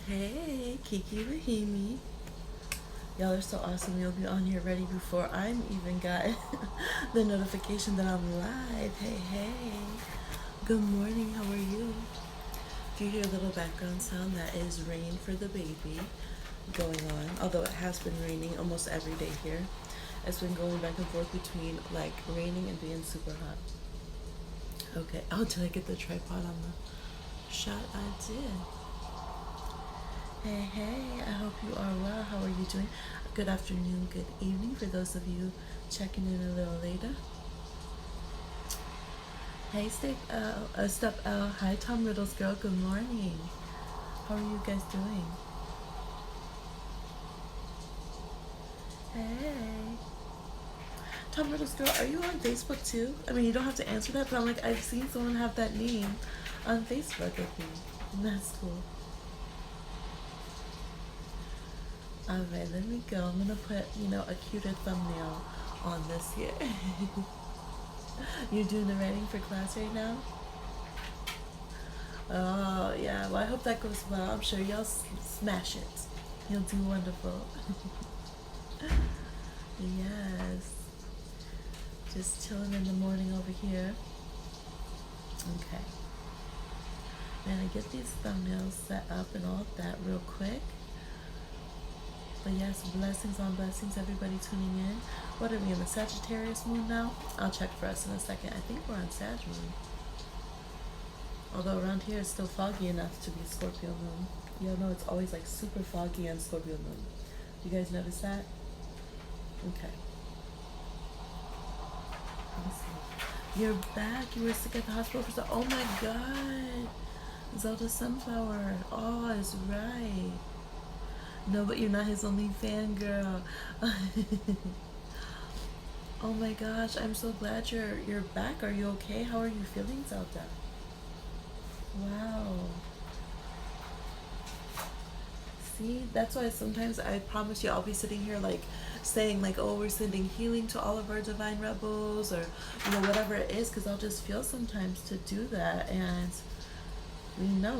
Hey, Kiki with Hemi. Y'all are so awesome. You'll be on here ready before I'm even got the notification that I'm live. Hey, hey. Good morning. How are you? If you hear a little background sound, that is rain for the baby going on. Although it has been raining almost every day here. It's been going back and forth between like raining and being super hot. Okay. Oh, did I get the tripod on the shot? I did. Hey, hey, I hope you are well. How are you doing? Good afternoon, good evening for those of you checking in a little later. Hey, Step L. Hi, Tom Riddle's girl. Good morning. How are you guys doing? Hey. Tom Riddle's girl, are you on Facebook too? I mean, you don't have to answer that, but I'm like, I've seen someone have that name on Facebook with me. And that's cool. Alright, let me go. I'm gonna put, a cuter thumbnail on this here. You're doing the writing for class right now? Oh, yeah. Well, I hope that goes well. I'm sure y'all smash it. You'll do wonderful. Yes. Just chilling in the morning over here. Okay. Man, I get these thumbnails set up and all of that real quick. But yes, blessings on blessings, everybody tuning in. What are we in the Sagittarius moon now? I'll check for us in a second. I think we're on Sag moon. Although around here it's still foggy enough to be Scorpio moon. Y'all know it's always like super foggy on Scorpio moon. You guys notice that? Okay. Let me see. You're back. You were sick at the hospital for oh my god. Zelda Sunflower. Oh, is right. No, but you're not his only fan, girl. Oh my gosh, I'm so glad you're back. Are you okay? How are you feeling, Zelda? Wow. See, that's why sometimes I promise you I'll be sitting here like saying like, oh, we're sending healing to all of our divine rebels, or whatever it is, because I'll just feel sometimes to do that, and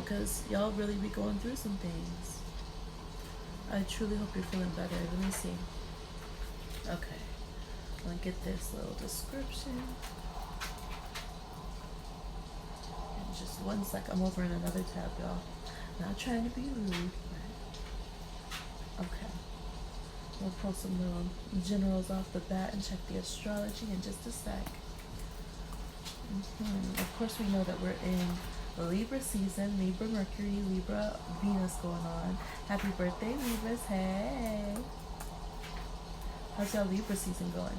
because y'all really be going through some things. I truly hope you're feeling better. Let me see. Okay. I'm gonna get this little description. In just one sec. I'm over in another tab, y'all. Not trying to be rude. Okay. We'll pull some little generals off the bat and check the astrology in just a sec. Of course, we know that we're in Libra season, Libra Mercury, Libra Venus going on. Happy birthday, Libras. Hey. How's y'all Libra season going?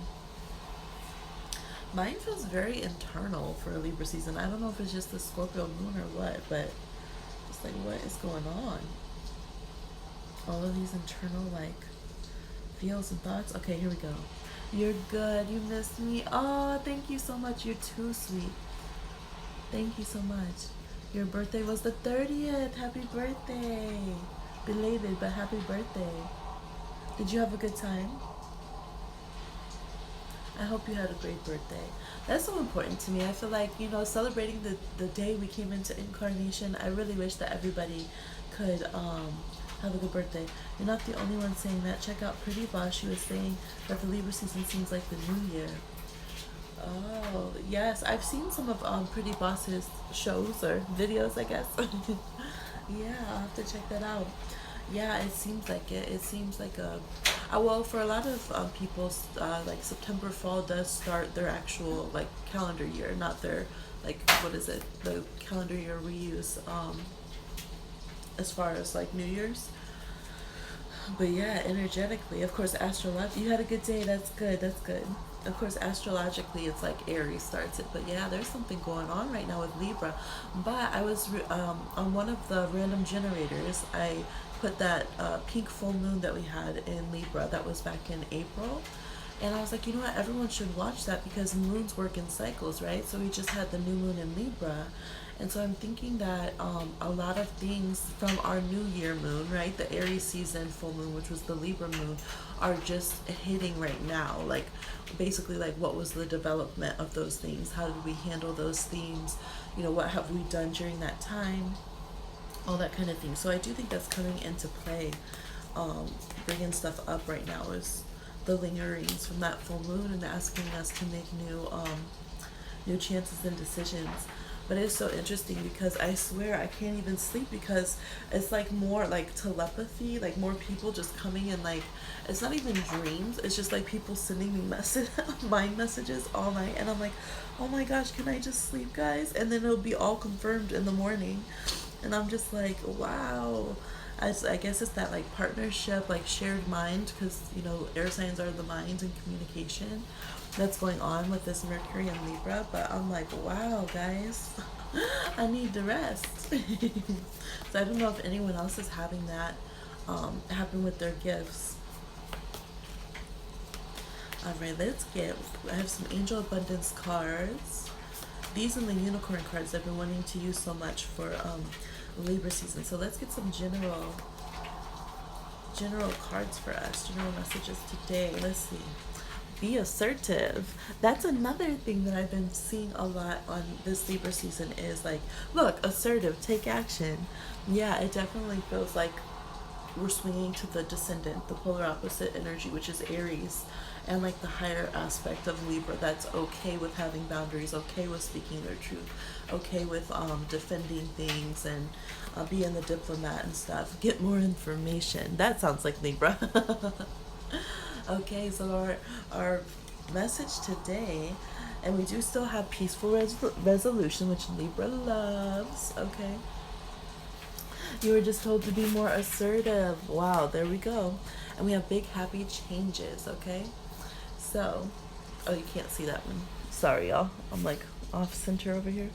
Mine feels very internal for a Libra season. I don't know if it's just the Scorpio moon or what, but it's like, what is going on? All of these internal, like, feels and thoughts. Okay, here we go. You're good. You missed me. Oh, thank you so much. You're too sweet. Thank you so much. Your birthday was the 30th. Happy birthday. Belated, but happy birthday. Did you have a good time? I hope you had a great birthday. That's so important to me. I feel like, celebrating the day we came into incarnation, I really wish that everybody could have a good birthday. You're not the only one saying that. Check out Pretty Boss. She was saying that the Libra season seems like the new year. Oh, yes. I've seen some of Pretty Boss's shows or videos, I guess. Yeah, I'll have to check that out. Yeah, it seems like it. It seems like well, for a lot of people, like September fall does start their actual like calendar year, not their like what is it, the calendar year we use as far as like New Year's. But yeah, energetically, of course, astrologically, you had a good day. That's good. That's good. Of course, astrologically, it's like Aries starts it. But yeah, there's something going on right now with Libra. But I was on one of the random generators. I put that pink full moon that we had in Libra. That was back in April. And I was like, you know what? Everyone should watch that because moons work in cycles, right? So we just had the new moon in Libra. And so I'm thinking that a lot of things from our new year moon, right, the Aries season full moon, which was the Libra moon, are just hitting right now. Like, basically, like, what was the development of those things? How did we handle those themes? What have we done during that time? all that kind of thing. So I do think that's coming into play. Um, Bringing stuff up right now is the lingerings from that full moon and asking us to make new chances and decisions. But it's so interesting because I swear I can't even sleep because it's like more like telepathy, like more people just coming in, like it's not even dreams. It's just like people sending me message mind messages all night, and I'm like, oh my gosh, can I just sleep, guys? And then it'll be all confirmed in the morning, and I'm just like, wow. I guess it's that like partnership, like shared mind, because air signs are the minds and communication that's going on with this Mercury and Libra. But I'm like, wow, guys, I need to rest. So I don't know if anyone else is having that happen with their gifts. All right, let's get. I have some Angel Abundance cards. These and the Unicorn cards I've been wanting to use so much for Libra season. So let's get some general cards for us, general messages today. Let's see. Be assertive. That's another thing that I've been seeing a lot on this Libra season is like, look, assertive, take action. Yeah, it definitely feels like we're swinging to the descendant, the polar opposite energy, which is Aries, and like the higher aspect of Libra that's okay with having boundaries, okay with speaking their truth, okay with defending things, and being the diplomat and stuff. Get more information. That sounds like Libra. Okay, so our message today, and we do still have peaceful resolution, which Libra loves. Okay. You were just told to be more assertive. Wow, there we go. And we have big happy changes, okay? So, oh, you can't see that one. Sorry, y'all. I'm like off center over here.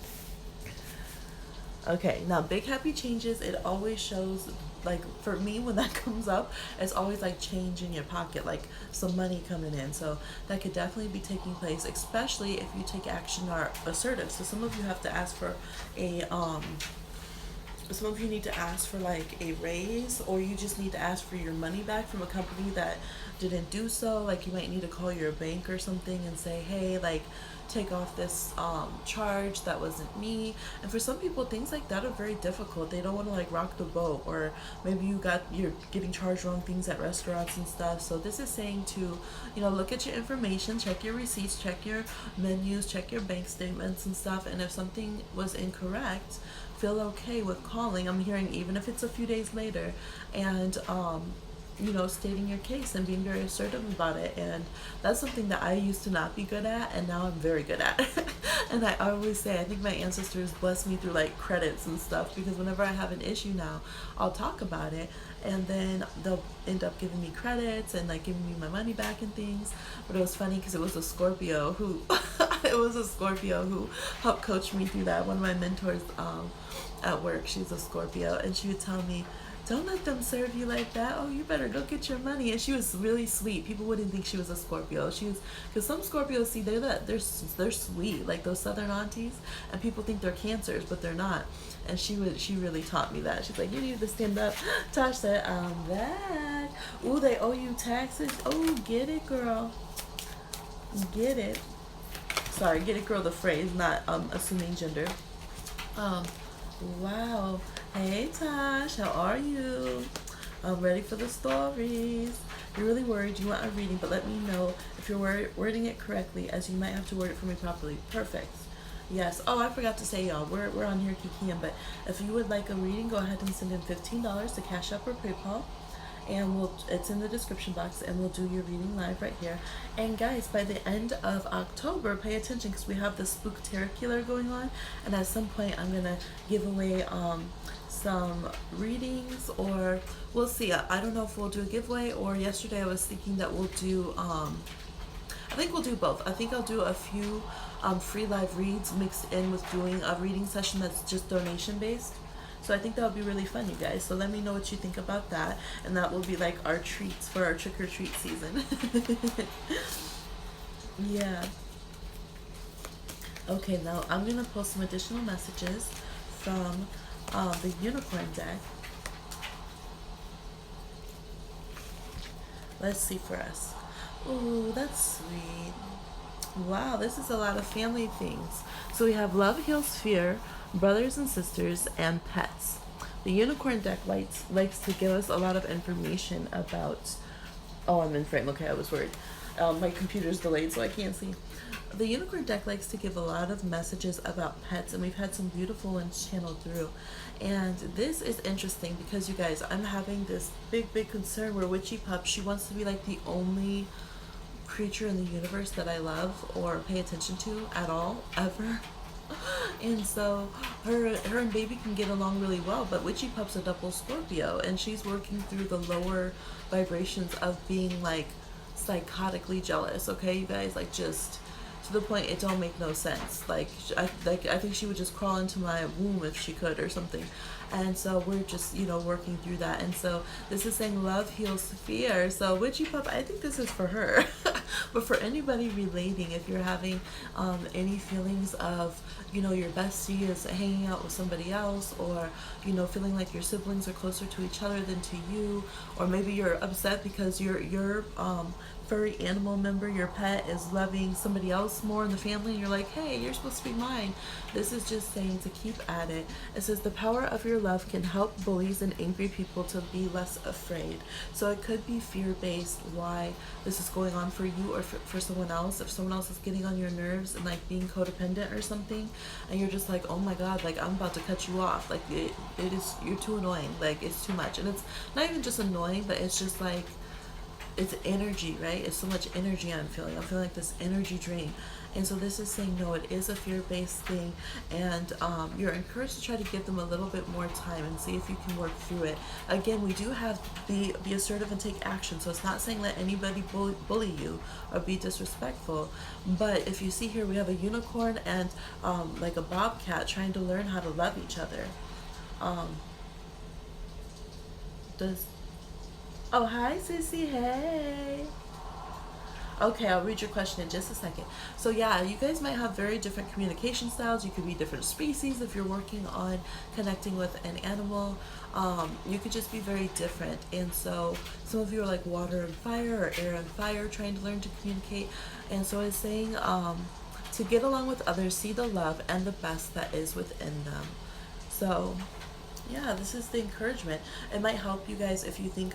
Okay, now big happy changes, it always shows, like for me when that comes up, it's always like change in your pocket, like some money coming in. So that could definitely be taking place, especially if you take action or are assertive. So some of you have to ask for a some of you need to ask for like a raise, or you just need to ask for your money back from a company that didn't do so. Like you might need to call your bank or something and say, hey, like take off this charge, that wasn't me. And for some people, things like that are very difficult. They don't want to like rock the boat, or maybe you're getting charged wrong things at restaurants and stuff. So this is saying to look at your information, check your receipts, check your menus, check your bank statements and stuff, and if something was incorrect, feel okay with calling. I'm hearing even if it's a few days later, and stating your case and being very assertive about it. And that's something that I used to not be good at, and now I'm very good at. And I always say, I think my ancestors blessed me through like credits and stuff, because whenever I have an issue now, I'll talk about it, and then they'll end up giving me credits and like giving me my money back and things. But it was funny because it was a Scorpio who helped coach me through that. One of my mentors at work, she's a Scorpio, and she would tell me, don't let them serve you like that. Oh, you better go get your money. And she was really sweet. People wouldn't think she was a Scorpio. She was, because some Scorpios, see, they're sweet, like those Southern aunties, and people think they're Cancers, but they're not. And she really taught me that. She's like, you need to stand up. Tosh said, I'm back. Ooh, they owe you taxes. Oh, get it, girl. Get it. Sorry, get it, girl. The phrase, not assuming gender. Wow. Hey Tosh, how are you? I'm ready for the stories. You're really worried you want a reading, but let me know if you're wording it correctly, as you might have to word it for me properly. Perfect. Yes. Oh, I forgot to say, y'all, we're on here Kikiing, but if you would like a reading, go ahead and send in $15 to Cash App or PayPal, and it's in the description box, and we'll do your reading live right here. And guys, by the end of October, pay attention, because we have the Spooktacular going on, and at some point I'm gonna give away some readings, or we'll see. I don't know if we'll do a giveaway, or yesterday I was thinking that we'll do I think we'll do both. I think I'll do a few free live reads mixed in with doing a reading session that's just donation based. So I think that would be really fun, you guys. So let me know what you think about that. And that will be like our treats for our trick-or-treat season. Yeah. Okay, now I'm going to post some additional messages from the Unicorn deck. Let's see for us. Ooh, that's sweet. Wow, this is a lot of family things. So we have love heals fear, brothers and sisters, and pets. The unicorn deck likes to give us a lot of information about. Oh, I'm in frame. Okay, I was worried. My computer's delayed, so I can't see. The unicorn deck likes to give a lot of messages about pets, and we've had some beautiful ones channeled through. And this is interesting because, you guys, I'm having this big concern where Witchy Pup, she wants to be like the only creature in the universe that I love or pay attention to at all, ever. And so her and baby can get along really well, but Witchy Pup's a double Scorpio, and she's working through the lower vibrations of being like psychotically jealous. Okay, you guys, like just to the point it don't make no sense. I think she would just crawl into my womb if she could or something. And so we're just, working through that. And so this is saying love heals fear. So Witchy Pup, I think this is for her. But for anybody relating, if you're having any feelings of, your bestie is hanging out with somebody else, or, feeling like your siblings are closer to each other than to you, or maybe you're upset because your furry animal member, your pet, is loving somebody else more in the family, and you're like, hey, you're supposed to be mine. This is just saying to keep at it. It says the power of your love can help bullies and angry people to be less afraid. So it could be fear-based why this is going on for you or for someone else. If someone else is getting on your nerves and like being codependent or something, and you're just like, oh my god, like I'm about to cut you off, like it is, you're too annoying, like it's too much. And it's not even just annoying, but it's just like, it's energy, right? It's so much energy I'm feeling like this energy drain. And so this is saying, no, it is a fear-based thing, and you're encouraged to try to give them a little bit more time and see if you can work through it. Again, we do have be assertive and take action, so it's not saying let anybody bully you or be disrespectful. But if you see here, we have a unicorn and like a bobcat trying to learn how to love each other. Does Oh, hi, Sissy. Hey. Okay, I'll read your question in just a second. So yeah, you guys might have very different communication styles. You could be different species if you're working on connecting with an animal. You could just be very different. And so some of you are like water and fire or air and fire trying to learn to communicate. And so it's saying to get along with others, see the love and the best that is within them. So yeah, this is the encouragement. It might help you guys if you think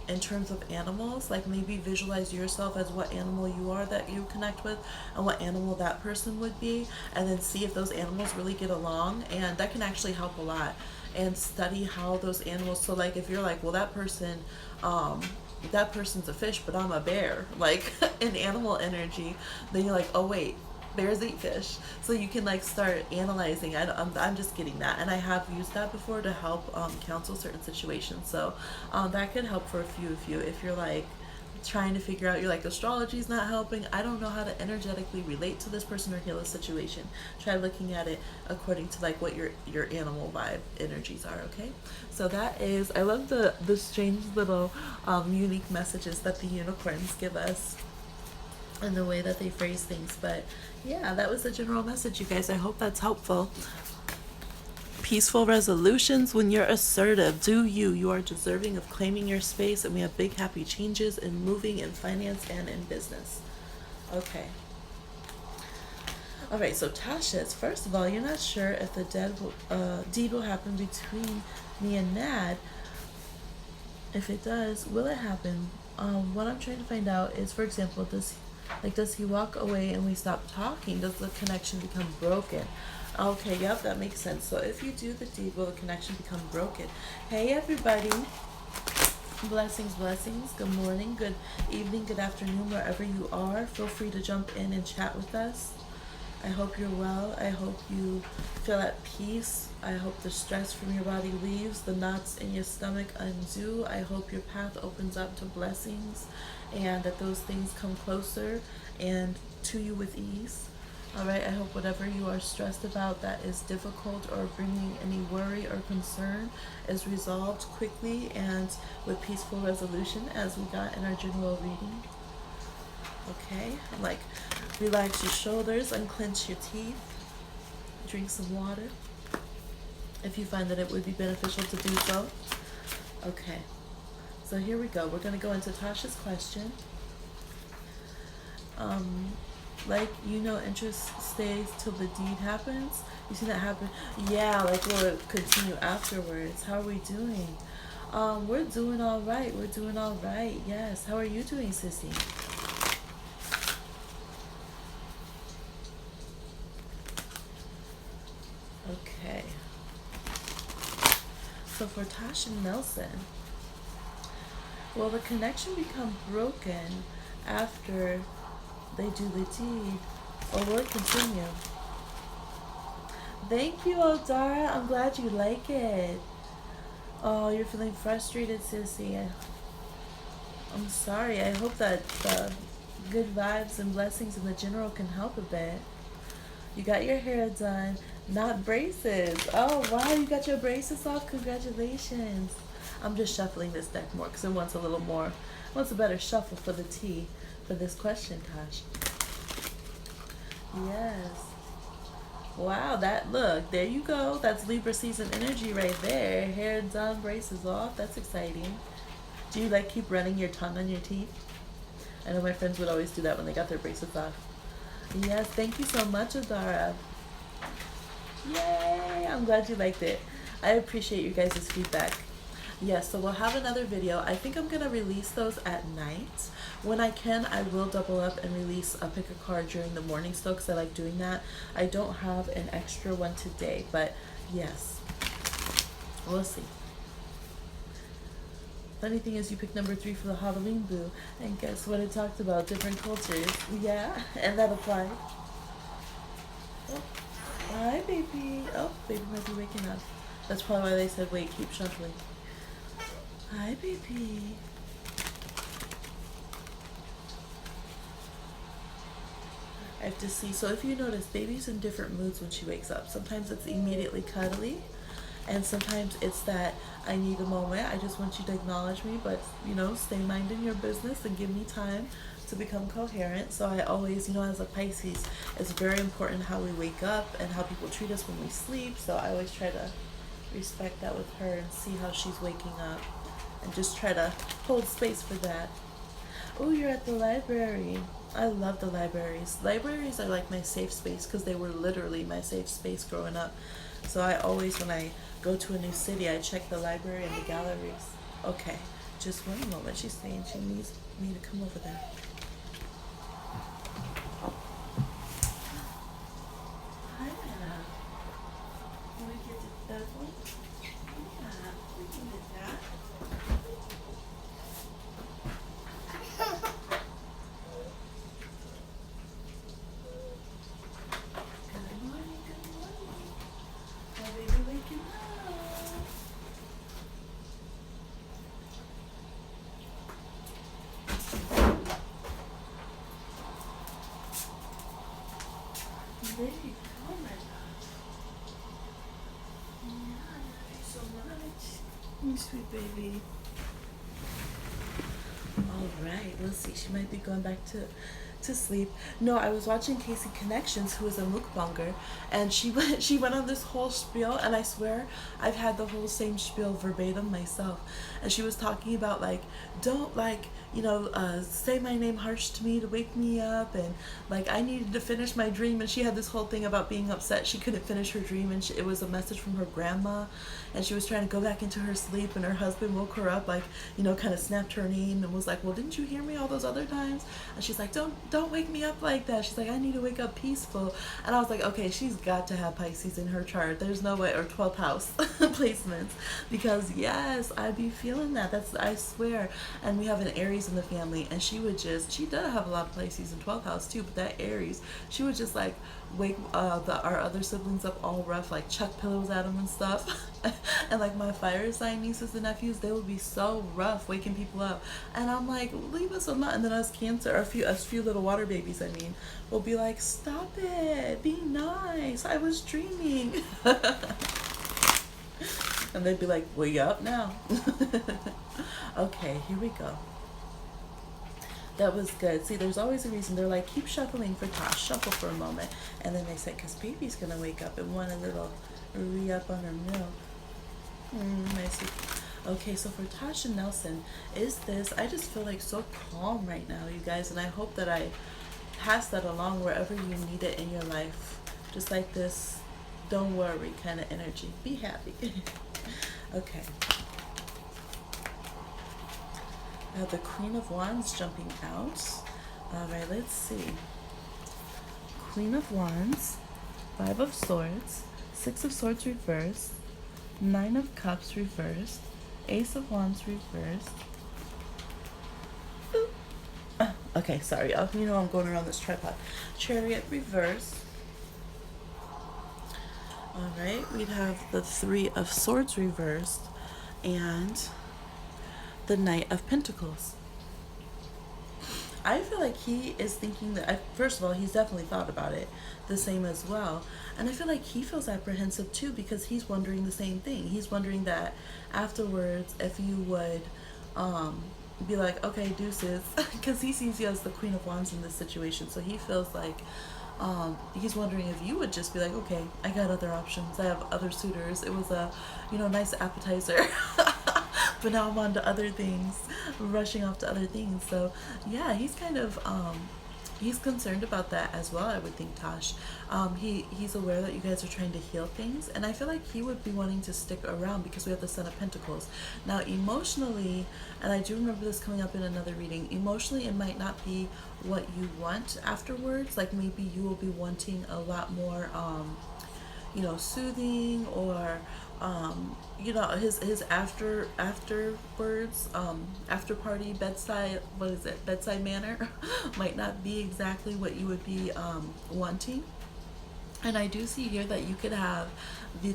in terms of animals, like maybe visualize yourself as what animal you are that you connect with and what animal that person would be, and then see if those animals really get along. And that can actually help a lot. And study how those animals, so like if you're like, well, that person's a fish but I'm a bear, like in animal energy, then you're like, oh wait, bears eat fish. So you can like start analyzing. I'm just getting that, and I have used that before to help counsel certain situations. So that could help for a few of you if you're like trying to figure out, you're like, astrology's not helping, I don't know how to energetically relate to this person or heal a situation. Try looking at it according to like what your animal vibe energies are. Okay, so that is, I love the strange little unique messages that the unicorns give us and the way that they phrase things. But yeah, that was the general message, you guys. I hope that's helpful. Peaceful resolutions. When you're assertive, do you are deserving of claiming your space, and we have big happy changes in moving, in finance, and in business. Okay. All right, so Tasha's, first of all, you're not sure if the deed will happen between me and Nad. If it does, will it happen? What I'm trying to find out is, for example, does he walk away and we stop talking? Does the connection become broken? Okay, yep, that makes sense. So if you do the deed, will the connection become broken? Hey, everybody. Blessings, blessings. Good morning, good evening, good afternoon, wherever you are. Feel free to jump in and chat with us. I hope you're well. I hope you feel at peace. I hope the stress from your body leaves, the knots in your stomach undo. I hope your path opens up to blessings and that those things come closer and to you with ease. All right, I hope whatever you are stressed about that is difficult or bringing any worry or concern is resolved quickly and with peaceful resolution, as we got in our general reading. Okay, like relax your shoulders, unclench your teeth, drink some water if you find that it would be beneficial to do so. Okay, so here we go. We're going to go into Tasha's question. Like, interest stays till the deed happens. You see that happen? Yeah, like, will it continue afterwards? How are we doing? We're doing all right. We're doing all right. Yes. How are you doing, sissy? Okay. So for Tasha Nelson, will the connection become broken after they do the deed, or will it continue? Thank you, Odara. I'm glad you like it. Oh, you're feeling frustrated, sissy. I'm sorry. I hope that the good vibes and blessings in the general can help a bit. You got your hair done, not braces. Oh, wow, you got your braces off. Congratulations. I'm just shuffling this deck more because it wants a little more, it wants a better shuffle for the tea for this question, Tosh. Yes. Wow, look, there you go. That's Libra season energy right there. Hair done, braces off. That's exciting. Do you like keep running your tongue on your teeth? I know my friends would always do that when they got their braces off. Yes, thank you so much, Adara. Yay! I'm glad you liked it. I appreciate you guys' feedback. Yes, so we'll have another video. I think I'm going to release those at night. When I can, I will double up and release a pick a card during the morning still because I like doing that. I don't have an extra one today, but yes, we'll see. Funny thing is you picked number 3 for the Halloween boo, and guess what it talked about? Different cultures. Yeah, and that applied. Oh, hi, baby. Oh, baby might be waking up. That's probably why they said, wait, keep shuffling. Hi, baby. I have to see. So if you notice, baby's in different moods when she wakes up. Sometimes it's immediately cuddly, and sometimes it's that I need a moment. I just want you to acknowledge me, but, stay minding your business and give me time to become coherent. So I always, as a Pisces, it's very important how we wake up and how people treat us when we sleep. So I always try to respect that with her and see how she's waking up and just try to hold space for that. Oh, you're at the library. I love the libraries. Libraries are like my safe space because they were literally my safe space growing up. So I always, when I go to a new city, I check the library and the galleries. Okay, just one moment. She's saying she needs me to come over there. Hi, Anna. Can we get that one? Yeah, we can get that. Good morning, good morning. My baby waking up. There you go, my love. Yeah, I love you so much. You sweet baby. All right, let's see. She might be going back to sleep. No, I was watching Casey Connections, who is a mukbanger, and she went on this whole spiel, and I swear I've had the whole same spiel verbatim myself. And she was talking about like, don't like, say my name harsh to me to wake me up, and like I needed to finish my dream. And she had this whole thing about being upset she couldn't finish her dream, and it was a message from her grandma, and she was trying to go back into her sleep, and her husband woke her up, like, kind of snapped her name and was like, well, didn't you hear me all those other times? And she's like, don't wake me up like that. She's like, I need to wake up peaceful. And I was like, okay, she's got to have Pisces in her chart. There's no way. Or 12th house placements, because yes, I be feeling that. That's, I swear. And we have an Aries in the family, and she does have a lot of Pisces in 12th house too, but that Aries, she would just like wake our other siblings up all rough, like chuck pillows at them and stuff. And like my fire sign nieces and nephews, they would be so rough waking people up, and I'm like, leave us alone. And then us Cancer, or a few little water babies, will be like, stop it, be nice, I was dreaming. And they'd be like, well, you up now. Okay, here we go. That was good. See, there's always a reason. They're like, keep shuffling for Tosh, shuffle for a moment. And then they say, because baby's going to wake up and want a little re-up on her milk. Nice. Okay, so for Tasha Nelson, I just feel like so calm right now, you guys. And I hope that I pass that along wherever you need it in your life. Just like this, don't worry kind of energy. Be happy. Okay. Now the Queen of Wands jumping out. All right, let's see. Queen of Wands, Five of Swords, Six of Swords reversed, Nine of Cups reversed, Ace of Wands reversed. Okay, sorry. You know I'm going around this tripod. Chariot reversed. All right, we'd have the Three of Swords reversed and the Knight of Pentacles. I feel like he is thinking that, first of all, he's definitely thought about it the same as well. And I feel like he feels apprehensive too because he's wondering the same thing. He's wondering that afterwards, if you would be like, okay, deuces, because he sees you as the Queen of Wands in this situation. So he feels like he's wondering if you would just be like, okay, I got other options. I have other suitors. It was a, nice appetizer. But now I'm on to other things, rushing off to other things. So yeah, he's kind of he's concerned about that as well, I would think, Tosh. He's aware that you guys are trying to heal things, and I feel like he would be wanting to stick around because we have the Son of Pentacles. Now emotionally, and I do remember this coming up in another reading, emotionally it might not be what you want afterwards. Like maybe you will be wanting a lot more soothing, or his afterwards, after party bedside manner might not be exactly what you would be wanting. And I do see here that you could have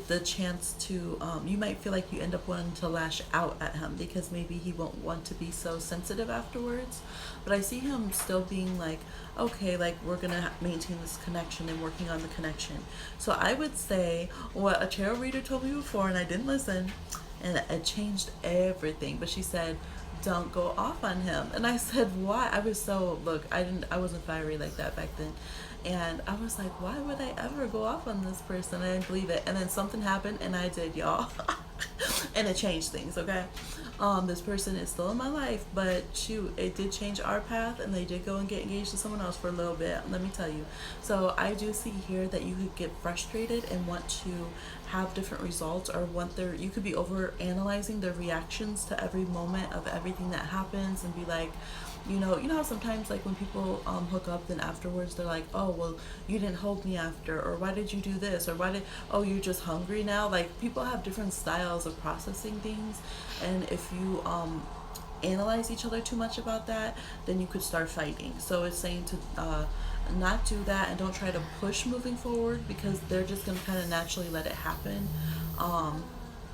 the chance to, you might feel like you end up wanting to lash out at him because maybe he won't want to be so sensitive afterwards. But I see him still being like, okay, like we're going to maintain this connection and working on the connection. So I would say what a tarot reader told me before, and I didn't listen, and it changed everything. But she said, don't go off on him. And I said, why? I was so, look, I wasn't fiery like that back then. And I was like, why would I ever go off on this person? I didn't believe it. And then something happened and I did, y'all. And it changed things, okay? This person is still in my life, but shoot, it did change our path, and they did go and get engaged to someone else for a little bit, let me tell you. So I do see here that you could get frustrated and want to have different results, or you could be over analyzing their reactions to every moment of everything that happens, and be like, you know how sometimes like when people hook up, then afterwards they're like, oh well, you didn't hold me after, or why did you do this, or you're just hungry now. Like people have different styles of processing things, and if you analyze each other too much about that, then you could start fighting. So it's saying to not do that, and don't try to push moving forward, because they're just going to kind of naturally let it happen.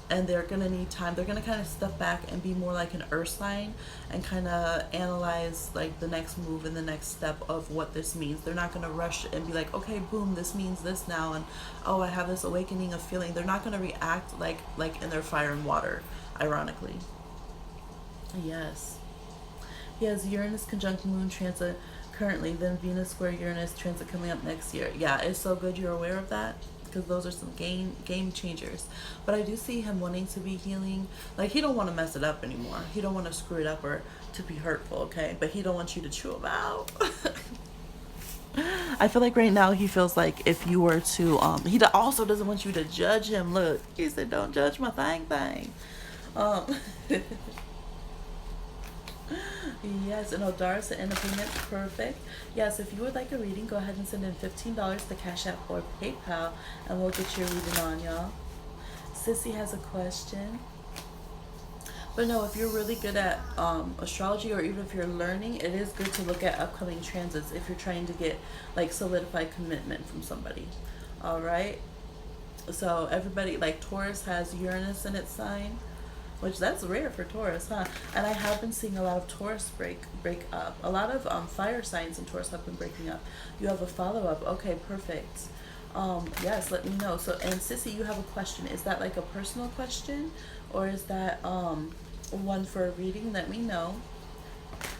And they're going to need time. They're going to kind of step back and be more like an earth sign and kind of analyze like the next move and the next step of what this means. They're not going to rush and be like, okay, boom, this means this now, and oh, I have this awakening of feeling. They're not going to react like in their fire and water, ironically. Yes. He has Uranus conjunct Moon transit currently, then Venus square Uranus transit coming up next year. Yeah, it's so good you're aware of that, because those are some game changers. But I do see him wanting to be healing. Like, he don't want to mess it up anymore. He don't want to screw it up or to be hurtful, okay? But he don't want you to chew him out. I feel like right now he feels like if you were to, he also doesn't want you to judge him. Look, he said, don't judge my thing. Yes, and Odaris and Independent, perfect. Yes, if you would like a reading, go ahead and send in $15 to Cash App or PayPal, and we'll get your reading on, y'all. Sissy has a question. But no, if you're really good at astrology, or even if you're learning, it is good to look at upcoming transits if you're trying to get like solidified commitment from somebody. All right. So everybody, like Taurus has Uranus in its sign, which that's rare for Taurus, huh? And I have been seeing a lot of Taurus break up. A lot of fire signs in Taurus have been breaking up. You have a follow-up. Okay, perfect. Yes, let me know. So, and Sissy, you have a question. Is that like a personal question, or is that one for a reading? Let me know.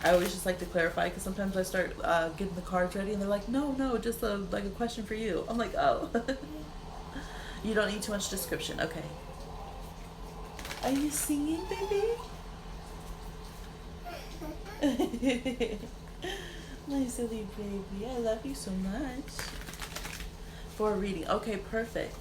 I always just like to clarify, because sometimes I start getting the cards ready and they're like, no, just like a question for you. I'm like, oh. You don't need too much description. Okay. Are you singing, baby? My silly baby. I love you so much. For a reading. Okay, perfect.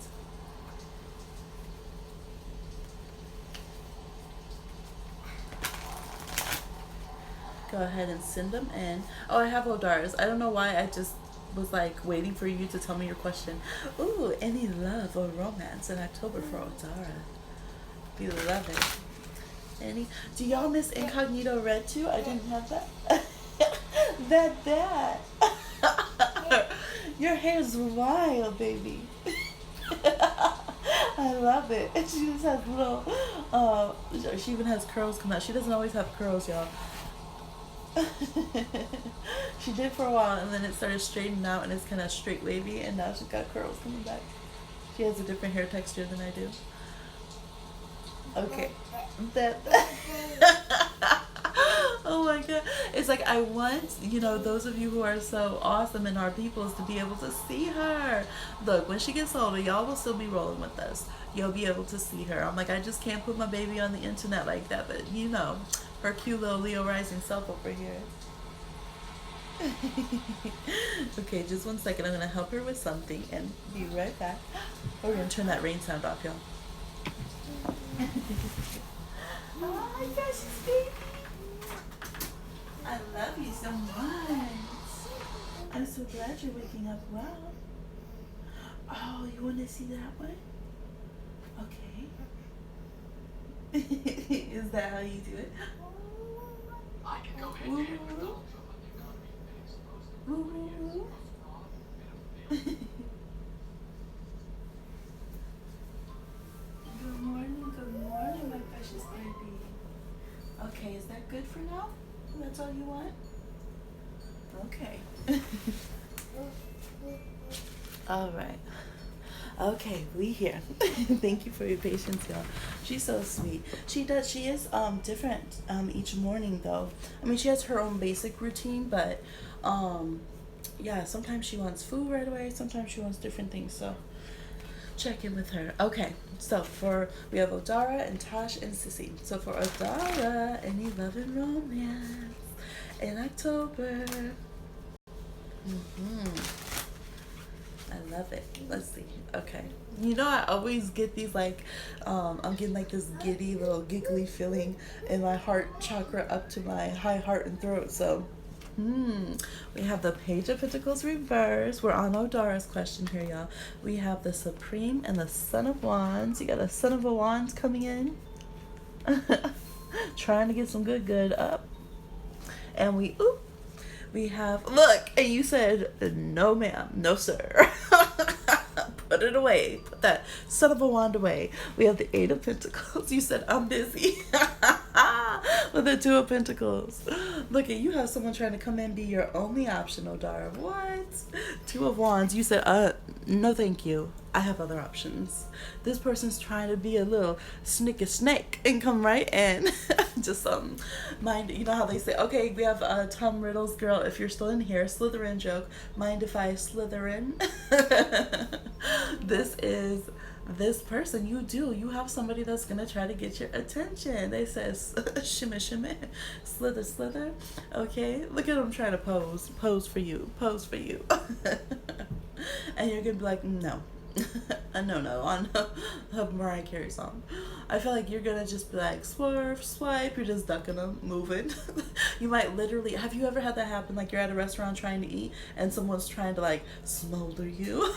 Go ahead and send them in. Oh, I have Odars. I don't know why I just was like waiting for you to tell me your question. Ooh, any love or romance in October for Odara? We love it. Any? Do y'all miss Incognito Red too? I didn't have that. that. Your hair's wild, baby. I love it. And she just has little. She even has curls coming out. She doesn't always have curls, y'all. She did for a while, and then it started straightening out, and it's kind of straight wavy, and now she's got curls coming back. She has a different hair texture than I do. Okay. That. Oh my god. It's like I want, those of you who are so awesome in our peoples to be able to see her. Look, when she gets older, y'all will still be rolling with us. You'll be able to see her. I'm like, I just can't put my baby on the internet like that, but her cute little Leo rising self over here. Okay, just 1 second. I'm gonna help her with something and be right back. We're gonna turn that rain sound off, y'all. Oh my gosh, baby. I love you so much. I'm so glad you're waking up well. Oh, you want to see that one? Okay. Is that how you do it? I can go hand in hand with those. Good morning, my precious baby. Okay, is that good for now? That's all you want? Okay. All right. Okay, we here. Thank you for your patience, y'all. She's so sweet. She is different each morning though. I mean, she has her own basic routine, but yeah, sometimes she wants food right away, sometimes she wants different things, so check in with her. Okay, so we have Odara and Tosh and Sissy. So for Odara, any love and romance in October. I love it. Let's see. Okay. I always get these I'm getting like this giddy little giggly feeling in my heart chakra up to my high heart and throat. So we have the Page of Pentacles reverse. We're on Odara's question here, y'all. We have the Supreme and the Son of Wands. You got a Son of Wands coming in. Trying to get some good up. And we have, look, and you said, no ma'am, no sir. Put it away. Put that Son of a Wand away. We have the Eight of Pentacles. You said, I'm busy. With the Two of Pentacles. Look, you have someone trying to come in and be your only option, Odara. What? Two of Wands. You said, no thank you. I have other options. This person's trying to be a little snicky snake and come right in. Just mind, you know how they say, okay, we have Tom Riddle's girl, if you're still in here, Slytherin joke. Mind if I slither in? This person, you have somebody that's gonna try to get your attention. They say shimmy shimmy, slither, okay? Look at them trying to pose for you. And you're gonna be like, no. No, on a Mariah Carey song. I feel like you're gonna just be like, swerve, swipe, you're just ducking them, moving. You might literally, have you ever had that happen? Like you're at a restaurant trying to eat and someone's trying to like smolder you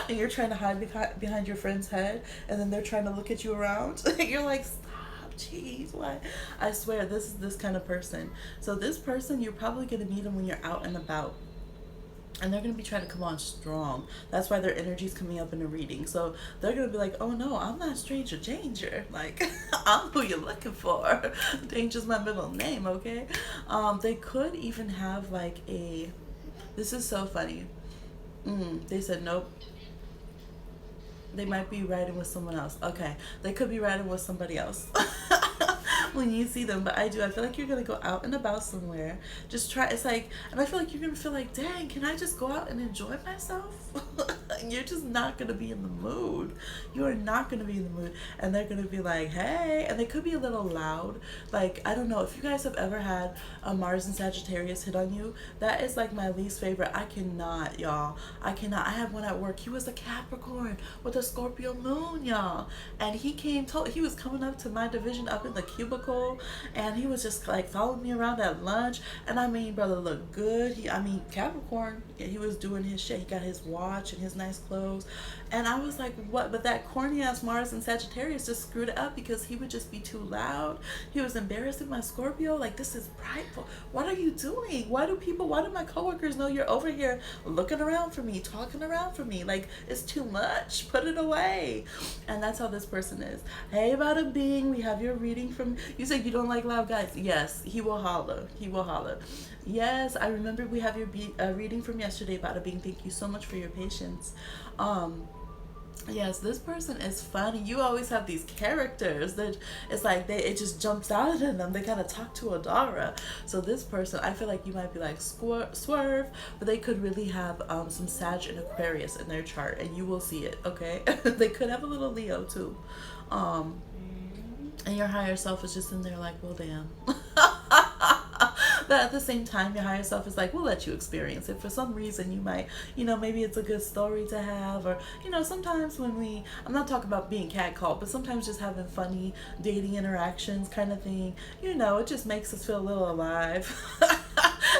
and you're trying to hide behind your friend's head and then they're trying to look at you around. You're like, stop, jeez, why? I swear, this is this kind of person. So this person, you're probably gonna meet them when you're out and about. And they're going to be trying to come on strong. That's why their energy's coming up in a reading. So they're going to be like, oh no, I'm not stranger danger. Like, I'm who you're looking for. Danger's my middle name, okay? They could even have like this is so funny. They said nope. They might be riding with someone else. Okay. They could be riding with somebody else. When you see them, but I feel like you're gonna go out and about somewhere, just try, it's like, and I feel like you're gonna feel like, dang, can I just go out and enjoy myself? You're just not going to be in the mood. You are not going to be in the mood. And they're going to be like, hey. And they could be a little loud. Like, I don't know. If you guys have ever had a Mars and Sagittarius hit on you, that is like my least favorite. I cannot, y'all. I cannot. I had one at work. He was a Capricorn with a Scorpio moon, y'all. And he was coming up to my division up in the cubicle. And he was just like following me around at lunch. And I mean, brother looked good. Capricorn, he was doing his shit. He got his watch and his nice clothes. And I was like, what? But that corny ass Mars and Sagittarius just screwed it up because he would just be too loud. He was embarrassing my Scorpio. Like, this is prideful. What are you doing? Why do my coworkers know you're over here looking around for me, talking around for me? Like, it's too much. Put it away. And that's how this person is. Hey, bada bing, we have your reading from, you said you don't like loud guys. Yes, he will holler. He will holler. Yes, I remember we have your reading from yesterday, bada bing. Thank you so much for your patience. Yes, this person is funny. You always have these characters that it's like it just jumps out in them. They kind of talk to Adara. So this person, I feel like you might be like Swerve, but they could really have some Sag and Aquarius in their chart, and you will see it. Okay, they could have a little Leo too, and your higher self is just in there like, well, damn. But at the same time, your higher self is like, we'll let you experience it. For some reason, you might, maybe it's a good story to have. Or, sometimes I'm not talking about being catcalled, but sometimes just having funny dating interactions kind of thing, it just makes us feel a little alive.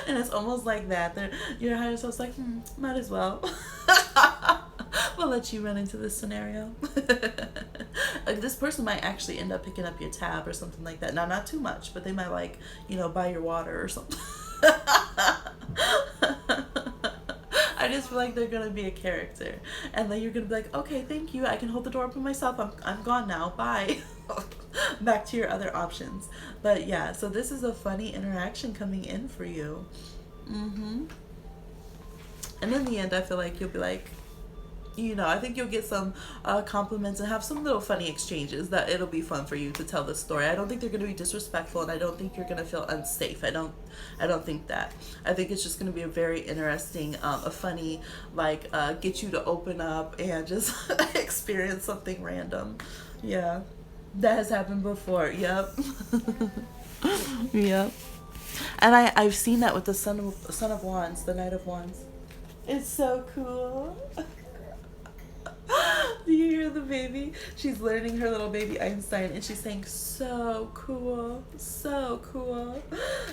And it's almost like that. Your higher self's like, might as well. We'll let you run into this scenario. This person might actually end up picking up your tab or something like that. Now, not too much, but they might buy your water or something. I just feel like they're gonna be a character, and then you're gonna be like, okay, thank you. I can hold the door open myself. I'm gone now. Bye. Back to your other options. But yeah, so this is a funny interaction coming in for you. And in the end, I feel like you'll be like, I think you'll get some compliments and have some little funny exchanges that it'll be fun for you to tell the story. I don't think they're going to be disrespectful, and I don't think you're going to feel unsafe. I don't think that. I think it's just going to be a very interesting, a funny, get you to open up and just experience something random. Yeah, that has happened before. Yep. Yep. And I've seen that with the Son of Wands, the Knight of Wands. It's so cool. Do you hear the baby? She's learning her little baby Einstein, and she's saying, so cool, so cool.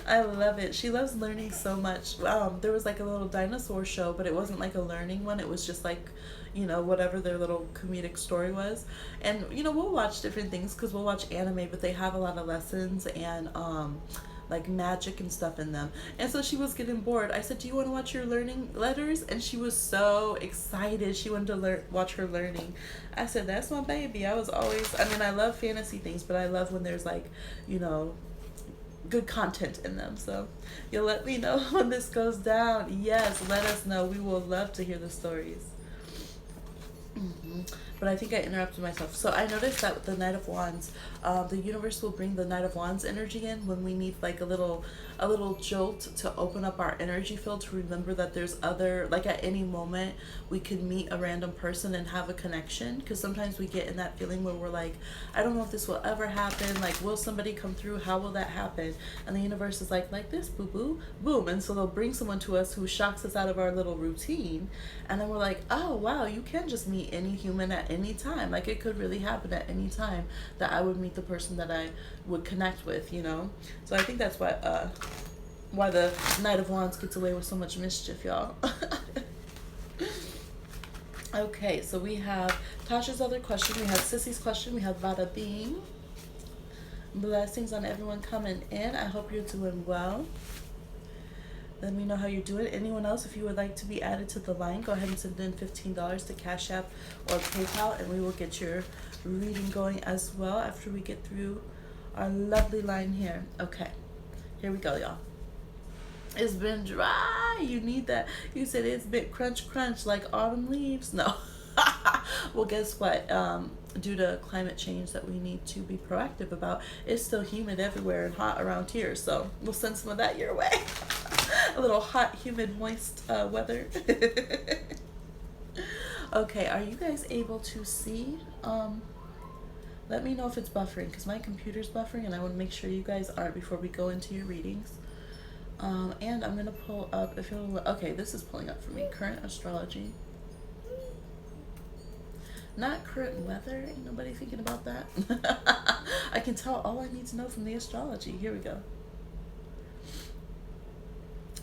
I love it. She loves learning so much. There was like a little dinosaur show, but it wasn't like a learning one. It was just like, whatever their little comedic story was. And, we'll watch different things because we'll watch anime, but they have a lot of lessons and, like magic and stuff in them. And so she was getting bored. I said, do you want to watch your learning letters? And she was so excited. She wanted to watch her learning. I said, that's my baby. I love fantasy things, but I love when there's good content in them. So you'll let me know when this goes down. Yes, let us know. We will love to hear the stories. But I think I interrupted myself. So I noticed that with the Knight of Wands, the universe will bring the Knight of Wands energy in when we need like a little jolt to open up our energy field, to remember that there's at any moment we could meet a random person and have a connection. Because sometimes we get in that feeling where we're like, I don't know if this will ever happen. Like, will somebody come through? How will that happen? And the universe is like this, boo boo, boom. And so they'll bring someone to us who shocks us out of our little routine. And then we're like, oh wow, you can just meet any human at any time. Like, it could really happen at any time that I would meet the person that I would connect with, So I think that's why the Knight of Wands gets away with so much mischief, y'all. Okay, so we have Tasha's other question, we have Sissy's question, we have Bada Bing. Blessings on everyone coming in. I hope you're doing well. Let me know how you're doing. Anyone else, if you would like to be added to the line, go ahead and send in $15 to Cash App or PayPal, and we will get your reading going as well after we get through our lovely line here. Okay, here we go, y'all. It's been dry. You need that. You said it's been crunch like autumn leaves. No. Well, guess what? Due to climate change that we need to be proactive about, it's still humid everywhere and hot around here, so we'll send some of that your way. A little hot, humid, moist weather. Okay, are you guys able to see? Let me know if it's buffering because my computer's buffering and I want to make sure you guys aren't before we go into your readings. And I'm gonna pull up if you'll. Okay, this is pulling up for me. Current astrology. Not current weather. Ain't nobody thinking about that. I can tell all I need to know from the astrology. Here we go.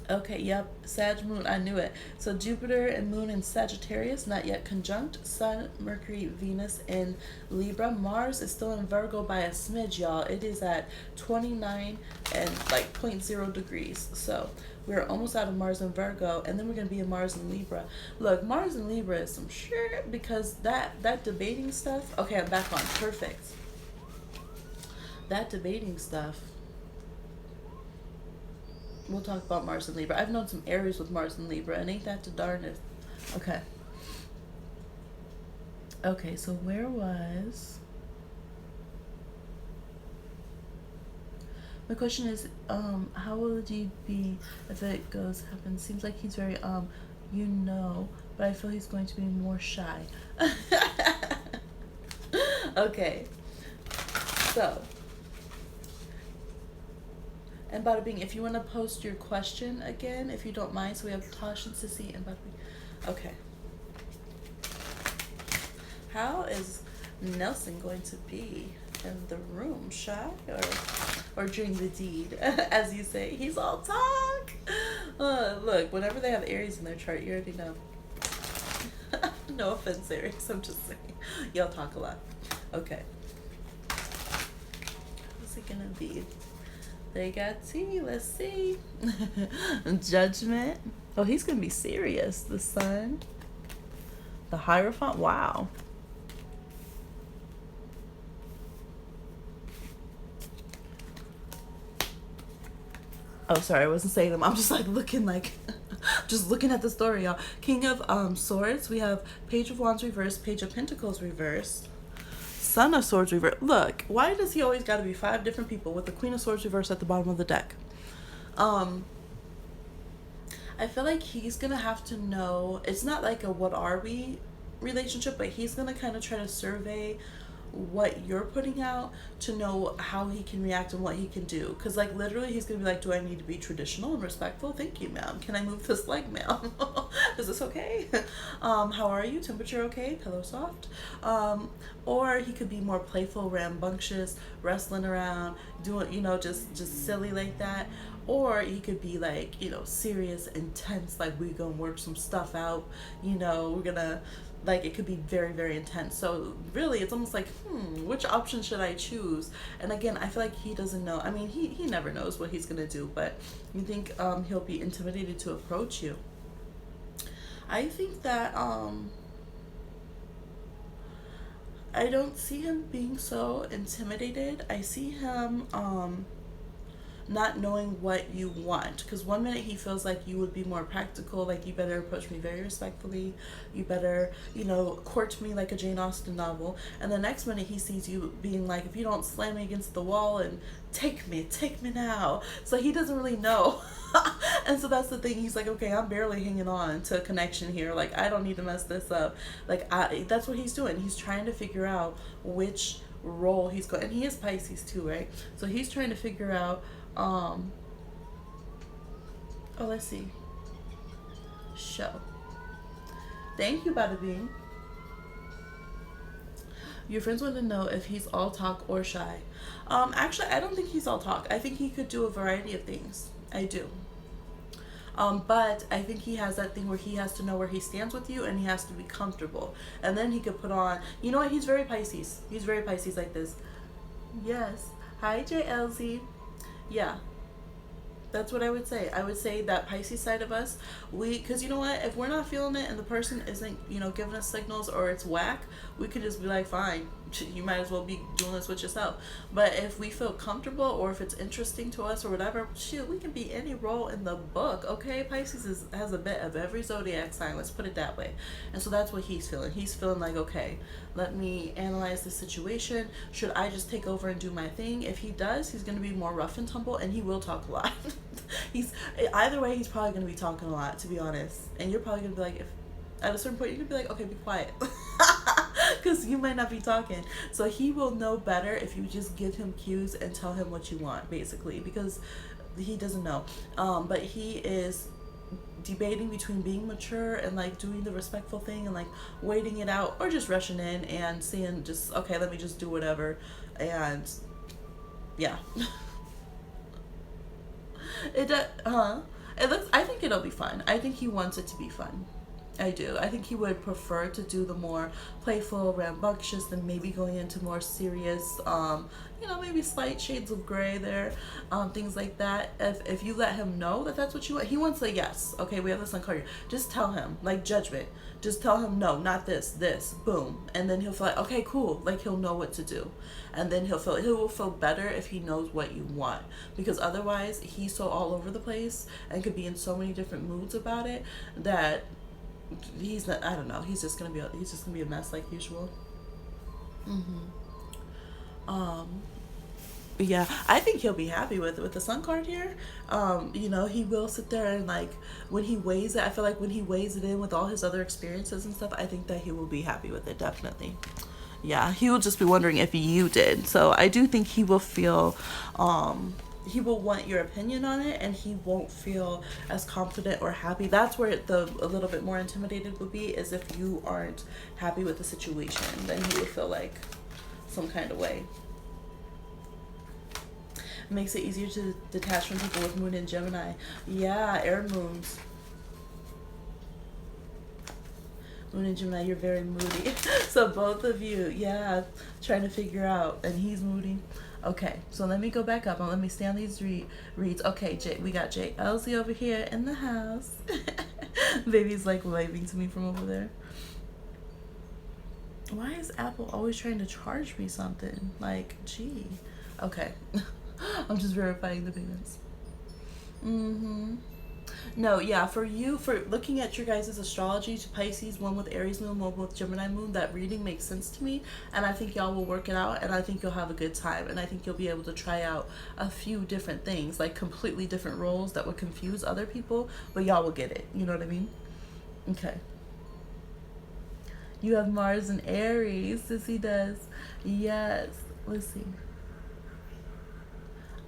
Okay, yep, Sag moon, I knew it. So Jupiter and moon in Sagittarius, not yet conjunct. Sun, Mercury, Venus in Libra. Mars is still in Virgo by a smidge, y'all. It is at 29 and like 0.0 degrees. So we're almost out of Mars in Virgo, and then we're going to be in Mars in Libra. Look, Mars in Libra is some shit because that debating stuff. Okay, I'm back on. Perfect. That debating stuff. We'll talk about Mars and Libra. I've known some Aries with Mars and Libra, and ain't that the darndest? Okay. Okay, so where was... My question is, how will he be if it goes happen? Seems like he's very, you know, but I feel he's going to be more shy. Okay. So... And Bada Bing, if you want to post your question again, if you don't mind, so we have Tasha, Sissy, and Bada Bing. Okay. How is Nelson going to be in the room? Shy or during the deed, as you say? He's all talk. Look, whenever they have Aries in their chart, you already know. No offense, Aries. I'm just saying. Y'all talk a lot. Okay. What's it gonna be? They got tea. Let's see. Judgment. Oh, he's gonna be serious. The Sun. The Hierophant. Wow. Oh, sorry, I wasn't saying them. I'm just like looking like, just looking at the story, y'all. King of Swords. We have Page of Wands reversed. Page of Pentacles reversed. Son of Swords reversed. Look, why does he always got to be 5 different people with the Queen of Swords reversed at the bottom of the deck? I feel like he's going to have to know, it's not like a what are we relationship, but he's going to kind of try to survey what you're putting out to know how he can react and what he can do. Because like literally he's gonna be like, do I need to be traditional and respectful? Thank you, ma'am. Can I move this leg, ma'am? Is this okay? How are you? Temperature okay? Pillow soft? Or he could be more playful, rambunctious, wrestling around, doing, you know, just silly like that. Or he could be like, you know, serious, intense, like we're gonna work some stuff out, you know, we're gonna, like, it could be very, very intense. So really it's almost like, which option should I choose? And again, I feel like he doesn't know. I mean, he never knows what he's gonna do, but you think he'll be intimidated to approach you. I think that I don't see him being so intimidated. I see him not knowing what you want, because one minute he feels like you would be more practical, like you better approach me very respectfully, you better, you know, court me like a Jane Austen novel, and the next minute he sees you being like, if you don't slam me against the wall and take me now. So he doesn't really know. And so that's the thing, he's like, okay, I'm barely hanging on to a connection here, like I don't need to mess this up. Like that's what he's doing. He's trying to figure out which role he's going, and he is Pisces too, right? So he's trying to figure out oh, let's see. Show. Thank you, Bada Bing. Your friends want to know if he's all talk or shy. Actually, I don't think he's all talk. I think he could do a variety of things. I do. But I think he has that thing where he has to know where he stands with you, and he has to be comfortable. And then he could put on, you know what, he's very Pisces. He's very Pisces like this. Yes. Hi, JLZ. Yeah, that's what I would say. I would say that Pisces side of us, because you know what, if we're not feeling it and the person isn't, you know, giving us signals or it's whack, we could just be like, fine, you might as well be doing this with yourself. But if we feel comfortable or if it's interesting to us or whatever, shoot, we can be any role in the book, okay? Pisces has a bit of every zodiac sign, let's put it that way. And so that's what he's feeling. He's feeling like, okay, let me analyze the situation. Should I just take over and do my thing? If he does, he's going to be more rough and tumble, and he will talk a lot. Either way, he's probably going to be talking a lot, to be honest. And you're probably going to be like, At a certain point, you can be like, okay, be quiet. Because you might not be talking. So he will know better if you just give him cues and tell him what you want, basically, because he doesn't know. But he is debating between being mature and like doing the respectful thing and like waiting it out, or just rushing in and seeing just, okay, let me just do whatever. And yeah. It it looks, I think it'll be fun. I think he wants it to be fun. I do. I think he would prefer to do the more playful, rambunctious than maybe going into more serious, maybe slight shades of gray there, things like that. If you let him know that that's what you want, he wants a yes. Okay, we have this on card here. Just tell him, like judgment. Just tell him, no, not this, boom. And then he'll feel like, okay, cool. Like he'll know what to do. And then he will feel better if he knows what you want. Because otherwise, he's so all over the place and could be in so many different moods about it that he's not, I don't know, he's just gonna be a mess like usual. um yeah, I think he'll be happy with the sun card here. He will sit there and like when he weighs it, I feel like when he weighs it in with all his other experiences and stuff, I think that he will be happy with it, definitely. Yeah, he will just be wondering if you did. So I do think he will feel he will want your opinion on it, and he won't feel as confident or happy. That's where the a little bit more intimidated would be, is if you aren't happy with the situation, then he would feel like some kind of way. Makes it easier to detach from people with moon in Gemini. Yeah, air moons. Moon in Gemini, you're very moody. So both of you, yeah, trying to figure out, and he's moody. Okay, so let me go back up and let me stay on these reads. Okay, we got JLZ over here in the house. Baby's like waving to me from over there. Why is Apple always trying to charge me something? Like, gee. Okay. I'm just verifying the payments. No, yeah, for looking at your guys' astrology to Pisces, one with Aries moon, one with Gemini moon, that reading makes sense to me, and I think y'all will work it out, and I think you'll have a good time, and I think you'll be able to try out a few different things, like completely different roles that would confuse other people, but y'all will get it. You know what I mean? Okay. You have Mars and Aries. Sissy does. Yes. Let's see.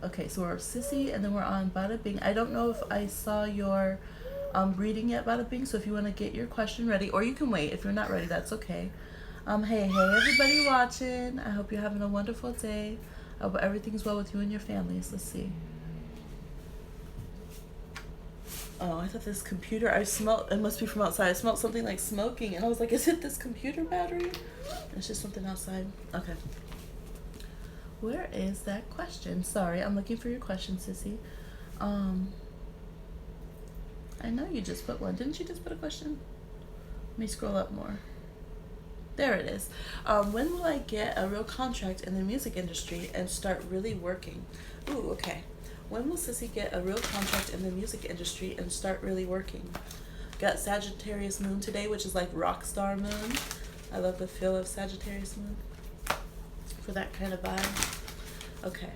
Okay, so we're Sissy, and then we're on Bada Bing. I don't know if I saw your reading yet, Bada Bing, so if you want to get your question ready, or you can wait. If you're not ready, that's okay. Hey, everybody watching. I hope you're having a wonderful day. I hope everything's well with you and your families. Let's see. Oh, I thought this computer, it must be from outside. I smelled something like smoking, and I was like, is it this computer battery? It's just something outside. Okay. Where is that question? Sorry, I'm looking for your question, Sissy. I know you just put one. Didn't you just put a question? Let me scroll up more. There it is. When will I get a real contract in the music industry and start really working? Ooh, okay. When will Sissy get a real contract in the music industry and start really working? Got Sagittarius moon today, which is like rock star moon. I love the feel of Sagittarius moon for that kind of vibe. Okay.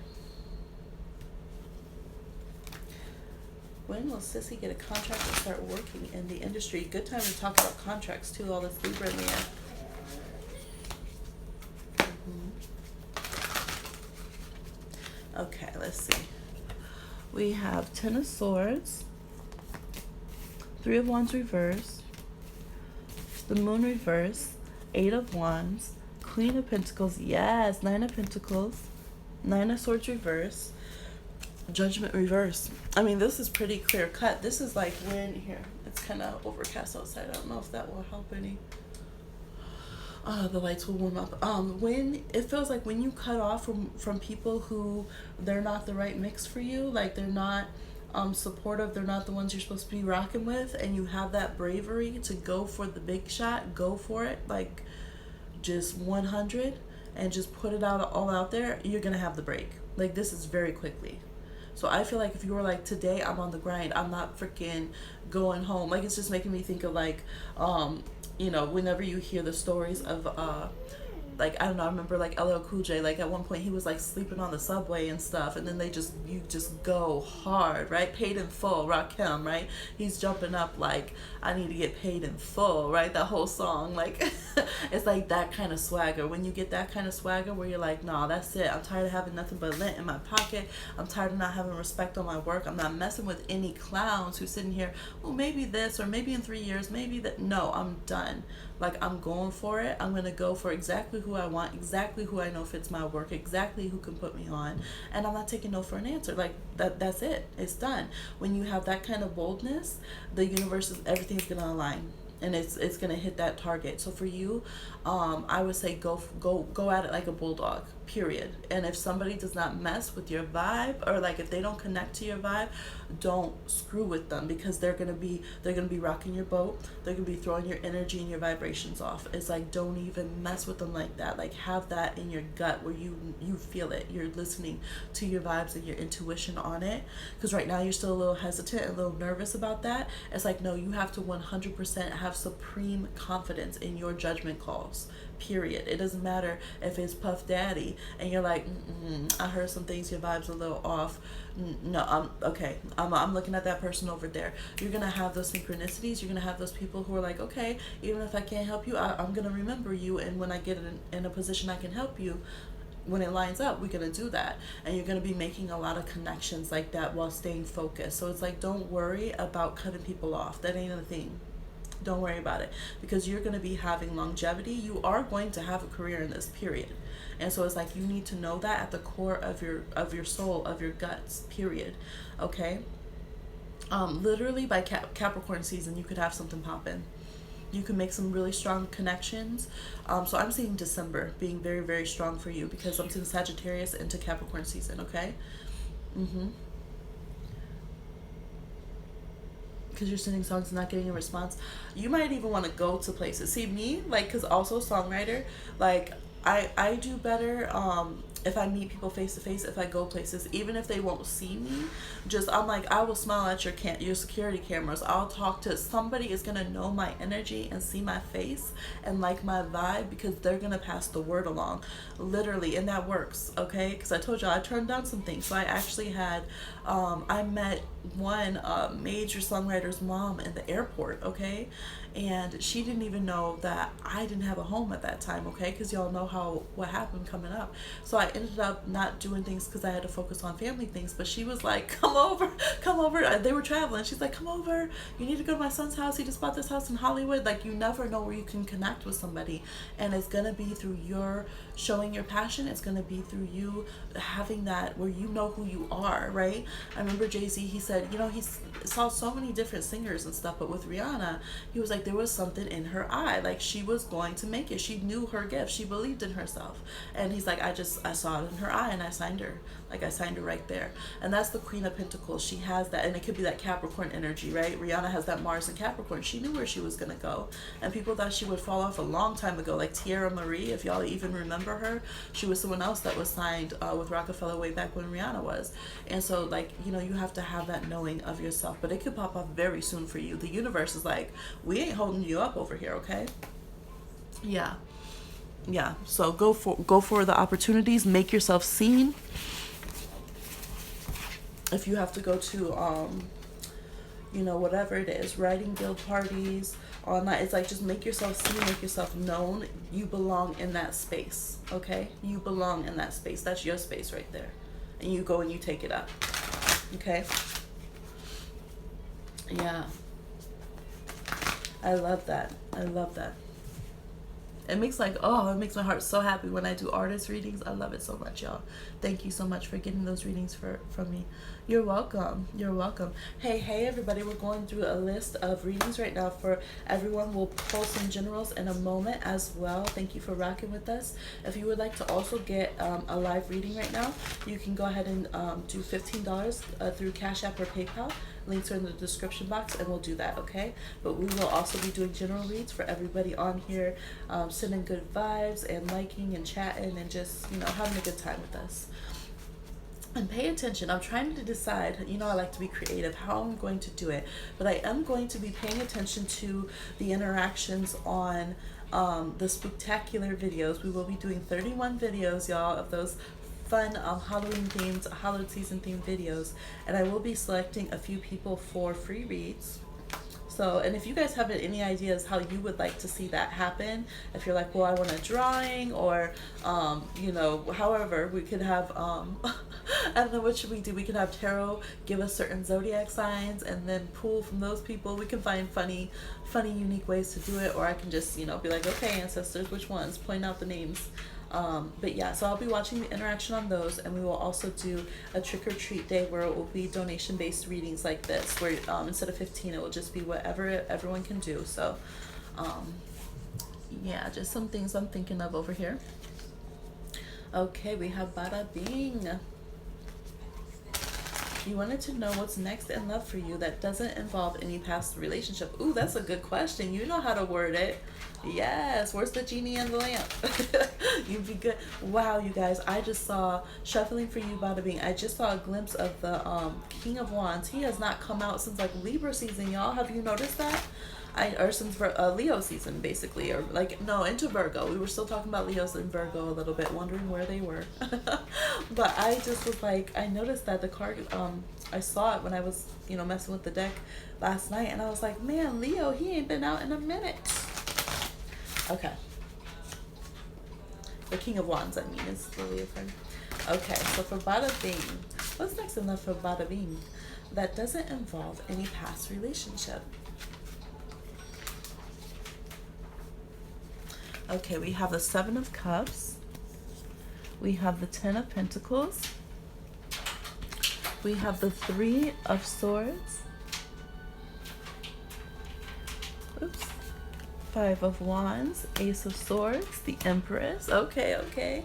When will Sissy get a contract and start working in the industry? Good time to talk about contracts too, all this Libra in the air. Okay, let's see. We have Ten of Swords, Three of Wands reverse, the Moon reverse, Eight of Wands, Queen of Pentacles, yes, Nine of Pentacles, Nine of Swords reverse, Judgment reverse. I mean, this is pretty clear cut. This is like when, here, it's kind of overcast outside. I don't know if that will help any. The lights will warm up. When it feels like when you cut off from people who they're not the right mix for you, like they're not supportive, they're not the ones you're supposed to be rocking with, and you have that bravery to go for the big shot, go for it, like just 100, and just put it out all out there, you're gonna have the break. Like, this is very quickly. So I feel like if you were like, today I'm on the grind, I'm not freaking going home, like, it's just making me think of like whenever you hear the stories of like, I don't know, I remember like LL Cool J, like at one point he was like sleeping on the subway and stuff, and then you just go hard, right? Paid in full, Rakim, right? He's jumping up like, I need to get paid in full, right? That whole song, like, it's like that kind of swagger. When you get that kind of swagger where you're like, nah, that's it. I'm tired of having nothing but lint in my pocket. I'm tired of not having respect on my work. I'm not messing with any clowns who's sitting here, well, maybe this, or maybe in 3 years, maybe that. No, I'm done. Like, I'm going for it. I'm going to go for exactly who I want, exactly who I know fits my work, exactly who can put me on. And I'm not taking no for an answer. Like, that's it. It's done. When you have that kind of boldness, the universe is, everything's going to align. And it's gonna hit that target. So for you, I would say go at it like a bulldog. Period. And if somebody does not mess with your vibe, or like if they don't connect to your vibe, don't screw with them, because they're gonna be rocking your boat. They're gonna be throwing your energy and your vibrations off. It's like, don't even mess with them like that. Like, have that in your gut where you feel it. You're listening to your vibes and your intuition on it. Because right now you're still a little hesitant, a little nervous about that. It's like, no, you have to 100% have supreme confidence in your judgment calls. Period. It doesn't matter if it's Puff Daddy and you're like, I heard some things, your vibe's a little off. No, I'm looking at that person over there. You're gonna have those synchronicities. You're gonna have those people who are like, okay, even if I can't help you, I'm gonna remember you, and when I get in a position I can help you, when it lines up, we're going to do that. And you're going to be making a lot of connections like that while staying focused. So it's like, don't worry about cutting people off. That ain't a thing. Don't worry about it, because you're going to be having longevity. You are going to have a career in this, period. And so it's like, you need to know that at the core of your soul, of your guts, period. Okay? Literally by Capricorn season, you could have something pop in. You can make some really strong connections. So I'm seeing December being very, very strong for you, because I'm seeing Sagittarius into Capricorn season, okay? Because you're sending songs and not getting a response. You might even want to go to places. See, me, like, because also songwriter, like, I do better if I meet people face to face, if I go places, even if they won't see me. Just, I'm like, I will smile at your security cameras. I'll talk to somebody, is gonna know my energy and see my face and like my vibe, because they're gonna pass the word along, literally. And that works, okay? Because I told y'all I turned down some things. So I actually had I met one major songwriter's mom in the airport, okay? And she didn't even know that I didn't have a home at that time, okay? Because y'all know what happened coming up. So I ended up not doing things because I had to focus on family things. But she was like, come over. They were traveling. She's like, come over. You need to go to my son's house. He just bought this house in Hollywood. Like, you never know where you can connect with somebody. And it's going to be through your showing your passion. It's going to be through you having that where you know who you are, right? I remember Jay-Z, he said, he saw so many different singers and stuff, but with Rihanna, he was like, there was something in her eye. Like, she was going to make it. She knew her gift. She believed in herself. And he's like, I saw it in her eye, and I signed her. Like, I signed her right there. And that's the Queen of Pentacles. She has that, and it could be that Capricorn energy, right? Rihanna has that Mars and Capricorn. She knew where she was going to go. And people thought she would fall off a long time ago, like Tierra Marie, if y'all even remember her. She was someone else that was signed with Rockefeller way back when Rihanna was. And so, like, you have to have that knowing of yourself. But it could pop up very soon for you. The universe is like, we ain't holding you up over here, okay? Yeah. So go for the opportunities. Make yourself seen. If you have to go to whatever it is, writing guild parties, online, it's like, just make yourself seen, make yourself known. You belong in that space, okay? You belong in that space. That's your space right there. And you go and you take it up, okay? Yeah. I love that. It makes it makes my heart so happy when I do artist readings. I love it so much, y'all. Thank you so much for getting those readings from me. You're welcome. Hey, everybody. We're going through a list of readings right now for everyone. We'll pull some generals in a moment as well. Thank you for rocking with us. If you would like to also get a live reading right now, you can go ahead and do $15 through Cash App or PayPal. Links are in the description box, and we'll do that, okay? But we will also be doing general reads for everybody on here, sending good vibes and liking and chatting and just, having a good time with us. And pay attention. I'm trying to decide, I like to be creative, how I'm going to do it. But I am going to be paying attention to the interactions on the spectacular videos. We will be doing 31 videos, y'all, of those fun Halloween themed, Halloween season themed videos, and I will be selecting a few people for free reads. So, and if you guys have any ideas how you would like to see that happen, if you're like, well, I want a drawing, or, you know, however, we could have, I don't know, what should we do? We could have tarot give us certain zodiac signs and then pull from those people. We can find funny, unique ways to do it, or I can just, you know, be like, okay, ancestors, which ones? Point out the names. But yeah, so I'll be watching the interaction on those, and we will also do a trick or treat day where it will be donation based readings like this, where instead of 15, it will just be whatever everyone can do. So, yeah, just some things I'm thinking of over here. Okay, we have Bada Bing. You wanted to know what's next in love for you that doesn't involve any past relationship. Ooh, that's a good question. You know how to word it. Yes. Where's the genie in the lamp? You'd be good. Wow, you guys. I just saw, shuffling for you, Bada Bing. I just saw a glimpse of the King of Wands. He has not come out since like Libra season, y'all. Have you noticed that? Or since Leo season, basically, or like, no, into Virgo. We were still talking about Leos and Virgo a little bit, wondering where they were. But I just was like, I noticed that the card, I saw it when I was, you know, messing with the deck last night, and I was like, man, Leo, he ain't been out in a minute. Okay. The King of Wands, I mean, is the Leo card. Okay, so for Bada Bing, what's next in love for Bada Bing that doesn't involve any past relationship? Okay, we have the Seven of Cups. We have the Ten of Pentacles. We have the Three of Swords. Oops. Five of Wands, Ace of Swords, the Empress. Okay, okay.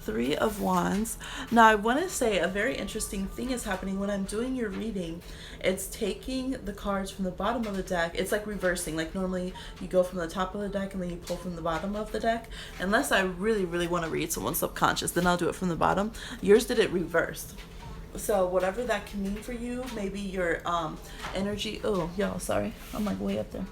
Three of Wands. Now, I want to say a very interesting thing is happening when I'm doing your reading. It's taking the cards from the bottom of the deck. It's like reversing. Like normally you go from the top of the deck and then you pull from the bottom of the deck. Unless I really, really want to read someone's subconscious, then I'll do it from the bottom. Yours did it reversed. So whatever that can mean for you, maybe your energy. Oh, y'all, sorry. I'm like way up there.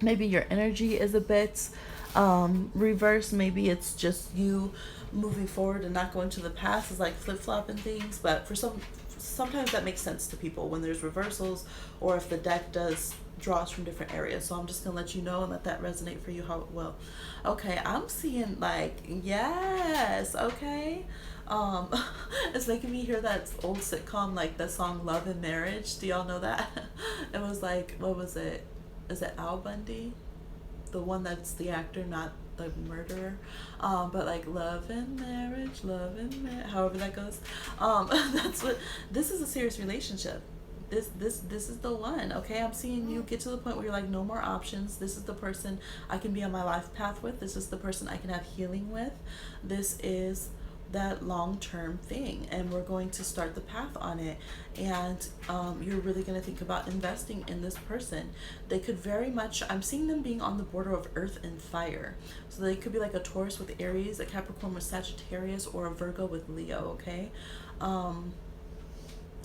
Maybe your energy is a bit reversed. Maybe it's just you moving forward and not going to the past, is like flip-flopping things. But for sometimes that makes sense to people when there's reversals, or if the deck does draws from different areas. So I'm just gonna let you know and let that resonate for you how it will. Okay, I'm seeing like, yes, okay. It's making me hear that old sitcom, like the song Love and Marriage. Do y'all know that? It was like, what was it? Is it Al Bundy? The one that's the actor, not the murderer. But like love and marriage, however that goes. That's what, this is a serious relationship. This is the one. Okay, I'm seeing you get to the point where you're like, no more options. This is the person I can be on my life path with. This is the person I can have healing with. This is that long-term thing, and we're going to start the path on it. And you're really going to think about investing in this person. They could very much, I'm seeing them being on the border of earth and fire. So they could be like a Taurus with Aries, a Capricorn with Sagittarius, or a Virgo with Leo. Okay.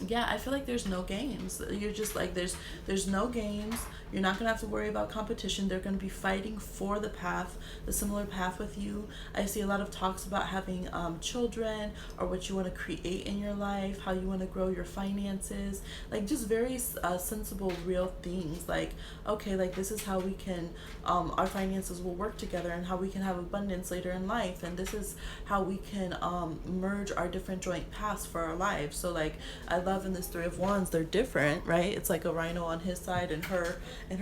Yeah, I feel like there's no games. You're just like, there's no games. You're not gonna have to worry about competition. They're gonna be fighting for the path, the similar path with you. I see a lot of talks about having children, or what you want to create in your life, how you want to grow your finances, like just very sensible, real things. Like, okay, like this is how we can, our finances will work together, and how we can have abundance later in life, and this is how we can merge our different joint paths for our lives. So like, I love in this Three of Wands, they're different, right? It's like a rhino on his side and her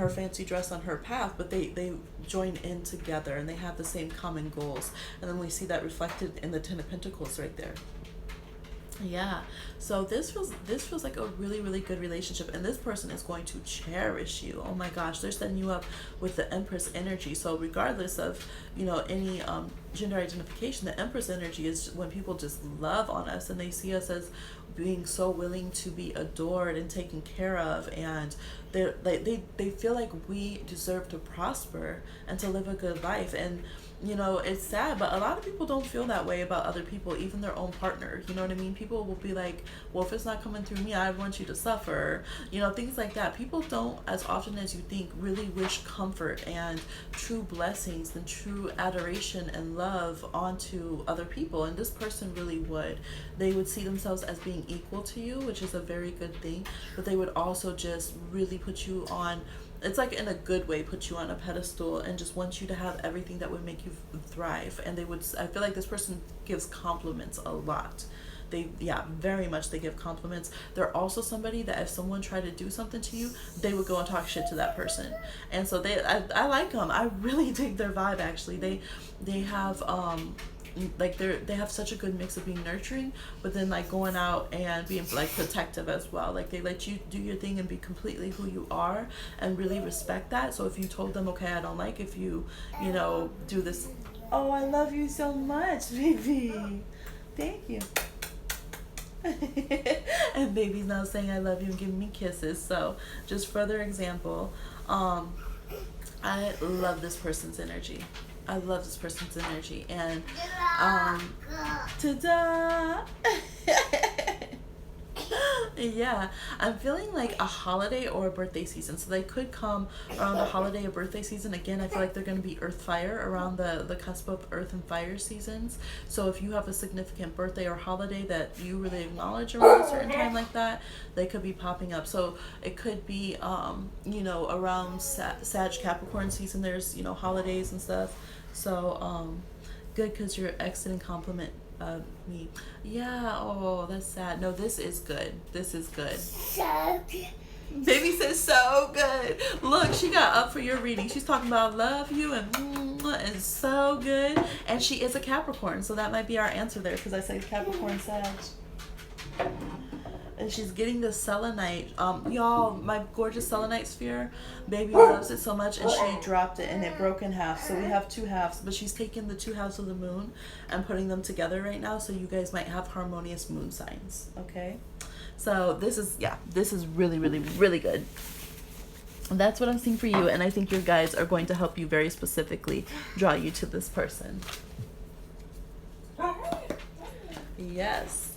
fancy dress on her path, but they join in together, and they have the same common goals. And then we see that reflected in the Ten of Pentacles right there. Yeah, so this feels like a really, really good relationship, and this person is going to cherish you. Oh my gosh, they're setting you up with the Empress energy. So regardless of, you know, any gender identification, the Empress energy is when people just love on us, and they see us as being so willing to be adored and taken care of, and they feel like we deserve to prosper and to live a good life. And you know, it's sad, but a lot of people don't feel that way about other people, even their own partner. You know what I mean? People will be like, well, if it's not coming through me, I want you to suffer. You know, things like that. People don't, as often as you think, really wish comfort and true blessings and true adoration and love onto other people. And this person really would. They would see themselves as being equal to you, which is a very good thing. But they would also just really put you on, it's like in a good way, put you on a pedestal and just want you to have everything that would make you thrive. And they would, I feel like this person gives compliments a lot. They, yeah, very much, they give compliments. They're also somebody that if someone tried to do something to you, they would go and talk shit to that person. And so I like them. I really dig their vibe, actually. They have like they have such a good mix of being nurturing, but then like going out and being like protective as well. Like they let you do your thing and be completely who you are and really respect that. So if you told them, okay, I don't like if you know, do this. Oh, I love you so much, baby. Thank you. And baby's now saying I love you and giving me kisses. So just further example, I love this person's energy. I love this person's energy. And ta-da! Yeah, I'm feeling like a holiday or a birthday season. So they could come around a holiday or birthday season. Again, I feel like they're going to be earth fire around the cusp of earth and fire seasons. So if you have a significant birthday or holiday that you really acknowledge around a certain time like that, they could be popping up. So it could be, you know, around Sag Capricorn season, there's, you know, holidays and stuff. So good, because your ex didn't compliment me. Yeah, oh, that's sad. No, this is good. This is good. So good. Baby says so good. Look, she got up for your reading. She's talking about love you and so good. And she is a Capricorn, so that might be our answer there, because I say Capricorn Sag. And she's getting the selenite. Y'all, my gorgeous selenite sphere, baby loves it so much, and she dropped it and it broke in half. So we have two halves, but she's taking the two halves of the moon and putting them together right now, so you guys might have harmonious moon signs, okay? So this is, yeah, this is really, really, really good. And that's what I'm seeing for you, and I think your guides are going to help you very specifically draw you to this person. Yes.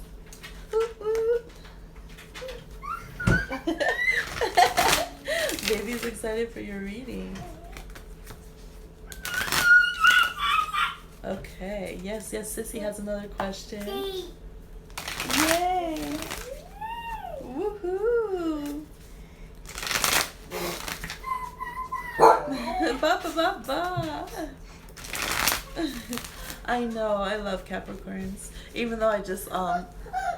Baby's excited for your reading. Okay. Yes, Sissy has another question. Yay! Woohoo! Ba ba ba ba. I know, I love Capricorns. Even though I just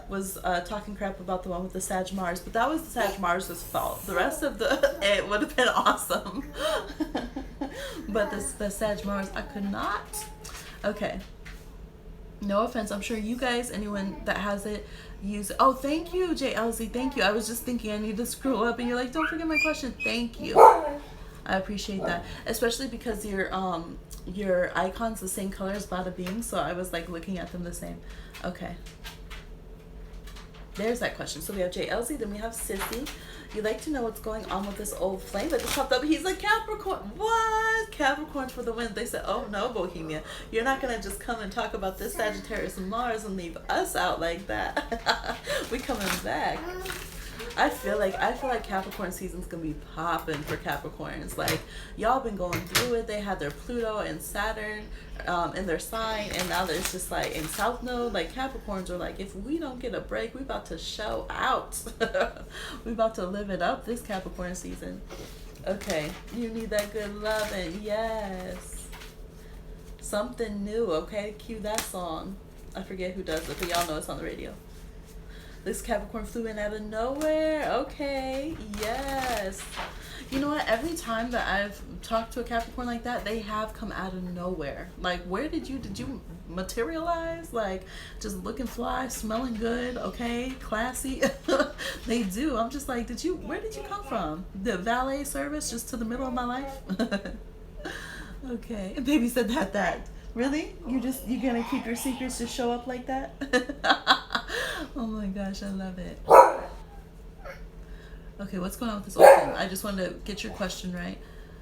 was talking crap about the one with the Sag Mars, but that was the Sag Mars's fault. The rest of it would have been awesome. But the Sag Mars, I could not. Okay. No offense. I'm sure you guys, anyone that has it, use it. Oh, thank you, JLZ. Thank you. I was just thinking I need to scroll up, and you're like, don't forget my question. Thank you. I appreciate that, especially because your icon's the same color as Bada Bing, so I was like looking at them the same. Okay. There's that question. So we have JLZ, then we have Sissy. You'd like to know what's going on with this old flame that just popped up. He's like, Capricorn. What? Capricorn for the win. They said, oh no, Bohemia. You're not going to just come and talk about this Sagittarius and Mars and leave us out like that. We coming back. I feel like Capricorn season's gonna be popping for Capricorns. Like, y'all been going through it. They had their Pluto and Saturn in their sign, and now there's just like in South Node, like Capricorns are like, if we don't get a break, we about to show out. We about to live it up this Capricorn season. Okay, you need that good love, and yes, something new. Okay, cue that song. I forget who does it, but y'all know it's on the radio. This Capricorn flew in out of nowhere. Okay, yes. You know what? Every time that I've talked to a Capricorn like that, they have come out of nowhere. Like, where did you materialize? Like, just looking fly, smelling good, okay, classy. They do. I'm just like, where did you come from? The valet service just to the middle of my life? Okay. Baby said that. Really? You're gonna keep your secrets to show up like that? Oh my gosh, I love it. Okay, what's going on with this old thing? I just wanted to get your question right.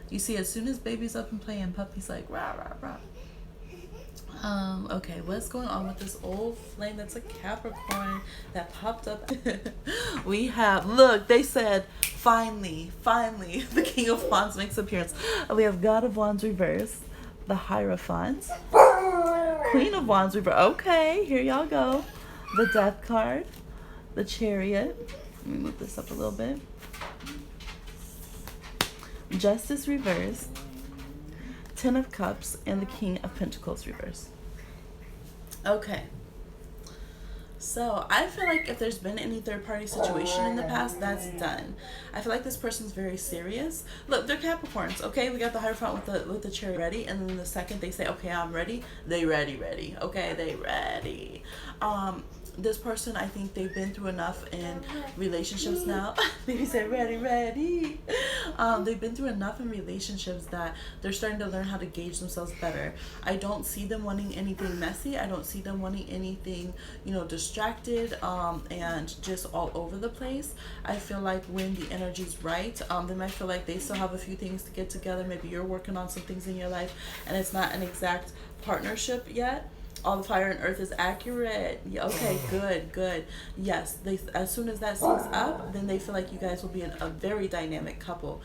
You see, as soon as baby's up and playing, puppy's like, rah, rah, rah. Okay, what's going on with this old flame that's a Capricorn that popped up? We have, look, they said, finally, finally, the King of Wands makes appearance. We have God of Wands reverse, the Hierophant, Queen of Wands reverse. Okay, here y'all go. The Death card, the Chariot. Let me move this up a little bit. Justice reverse, Ten of Cups, and the King of Pentacles reverse. Okay. So I feel like if there's been any third party situation in the past, that's done. I feel like this person's very serious. Look, they're Capricorns, okay? We got the Hierophant with the Chariot ready, and then the second they say, okay, I'm ready, they ready. Okay, they ready. This person, I think they've been through enough in relationships now. Maybe say ready. They've been through enough in relationships that they're starting to learn how to gauge themselves better. I don't see them wanting anything messy. I don't see them wanting anything, distracted and just all over the place. I feel like when the energy's right, they might feel like they still have a few things to get together. Maybe you're working on some things in your life and it's not an exact partnership yet. All the fire and earth is accurate. Yeah, okay, good. Yes, they, as soon as that syncs up, then they feel like you guys will be a very dynamic couple.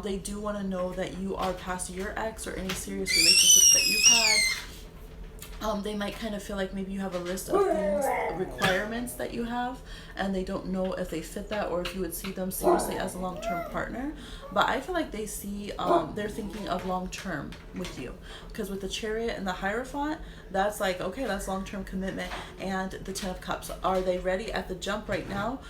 They do want to know that you are past your ex or any serious relationships that you've had. They might kind of feel like maybe you have a list of things, requirements that you have, and they don't know if they fit that or if you would see them seriously as a long-term partner. But I feel like they see, they're thinking of long-term with you. Because with the Chariot and the Hierophant, that's like, okay, that's long-term commitment. And the Ten of Cups, are they ready at the jump right now?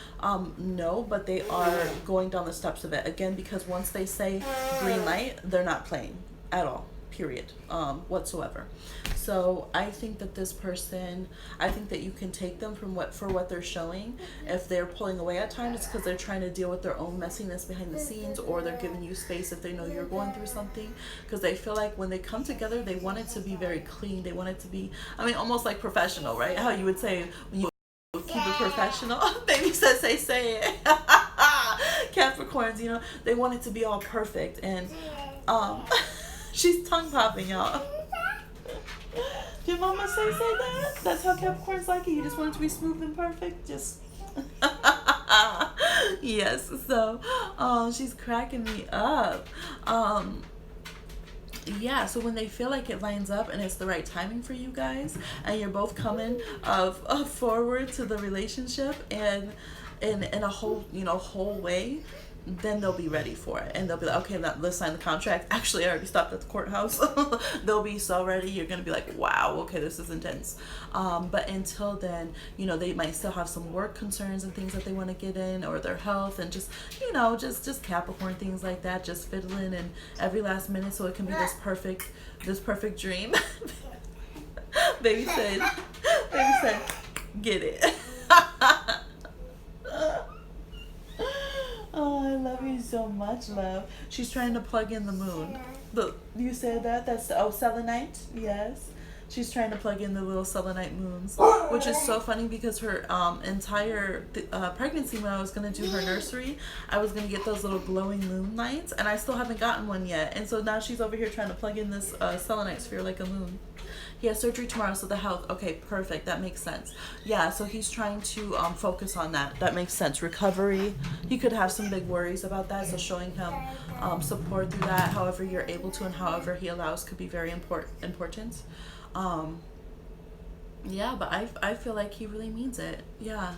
No, but they are going down the steps of it. Again, because once they say green light, they're not playing at all. Period, whatsoever. So I think that this person, I think that you can take them for what they're showing. If they're pulling away at times, it's because they're trying to deal with their own messiness behind the scenes, or they're giving you space if they know you're going through something, because they feel like when they come together, they want it to be very clean. They want it to be, almost like professional, right? How you would say when you keep it professional. Baby says say it. Capricorns, they want it to be all perfect, and she's tongue popping, y'all. Did mama say that? That's how Capricorns like it. You just want it to be smooth and perfect. Just yes. So, she's cracking me up. Yeah, so when they feel like it lines up and it's the right timing for you guys, and you're both coming forward to the relationship and in a whole way, then they'll be ready for it, and they'll be like, okay, let's sign the contract. Actually, I already stopped at the courthouse. They'll be so ready. You're gonna be like, wow, okay, this is intense. But until then, they might still have some work concerns and things that they want to get in, or their health, and just just Capricorn things like that, just fiddling in every last minute so it can be this perfect dream. baby said get it. Oh, I love you so much, love. She's trying to plug in the moon. But you said that? That's selenite? Yes. She's trying to plug in the little selenite moons, which is so funny because her entire pregnancy, when I was going to do her nursery, I was going to get those little glowing moon lights, and I still haven't gotten one yet. And so now she's over here trying to plug in this selenite sphere like a moon. He has surgery tomorrow, so the health. Okay, perfect. That makes sense. Yeah, so he's trying to focus on that. That makes sense. Recovery. He could have some big worries about that, so showing him support through that, however you're able to and however he allows, could be very important. Yeah, but I feel like he really means it. Yeah.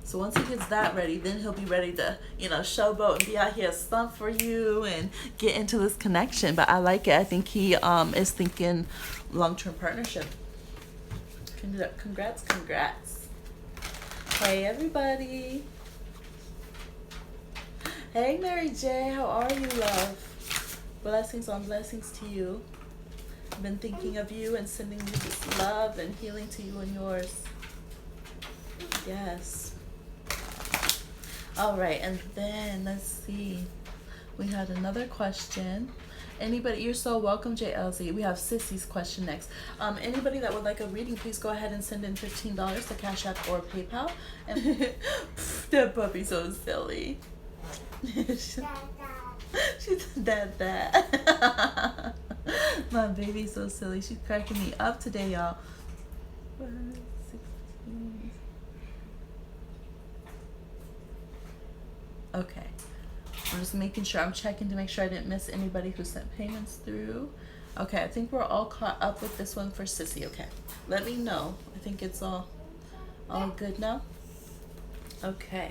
So once he gets that ready, then he'll be ready to, showboat and be out here slump for you and get into this connection. But I like it. I think he is thinking long-term partnership. Congrats. Hey, everybody. Hey, Mary J. How are you, love? Blessings on blessings to you. I've been thinking of you and sending you this love and healing to you and yours. Yes. All right, and then let's see. We had another question. Anybody, you're so welcome, JLZ. We have Sissy's question next. Anybody that would like a reading, please go ahead and send in $15 to Cash App or PayPal. And that puppy's so silly. She's that. My baby's so silly. She's cracking me up today, y'all. 16. Okay. I'm just making sure. I'm checking to make sure I didn't miss anybody who sent payments through. Okay, I think we're all caught up with this one for Sissy. Okay. Let me know. I think it's all good now. Okay.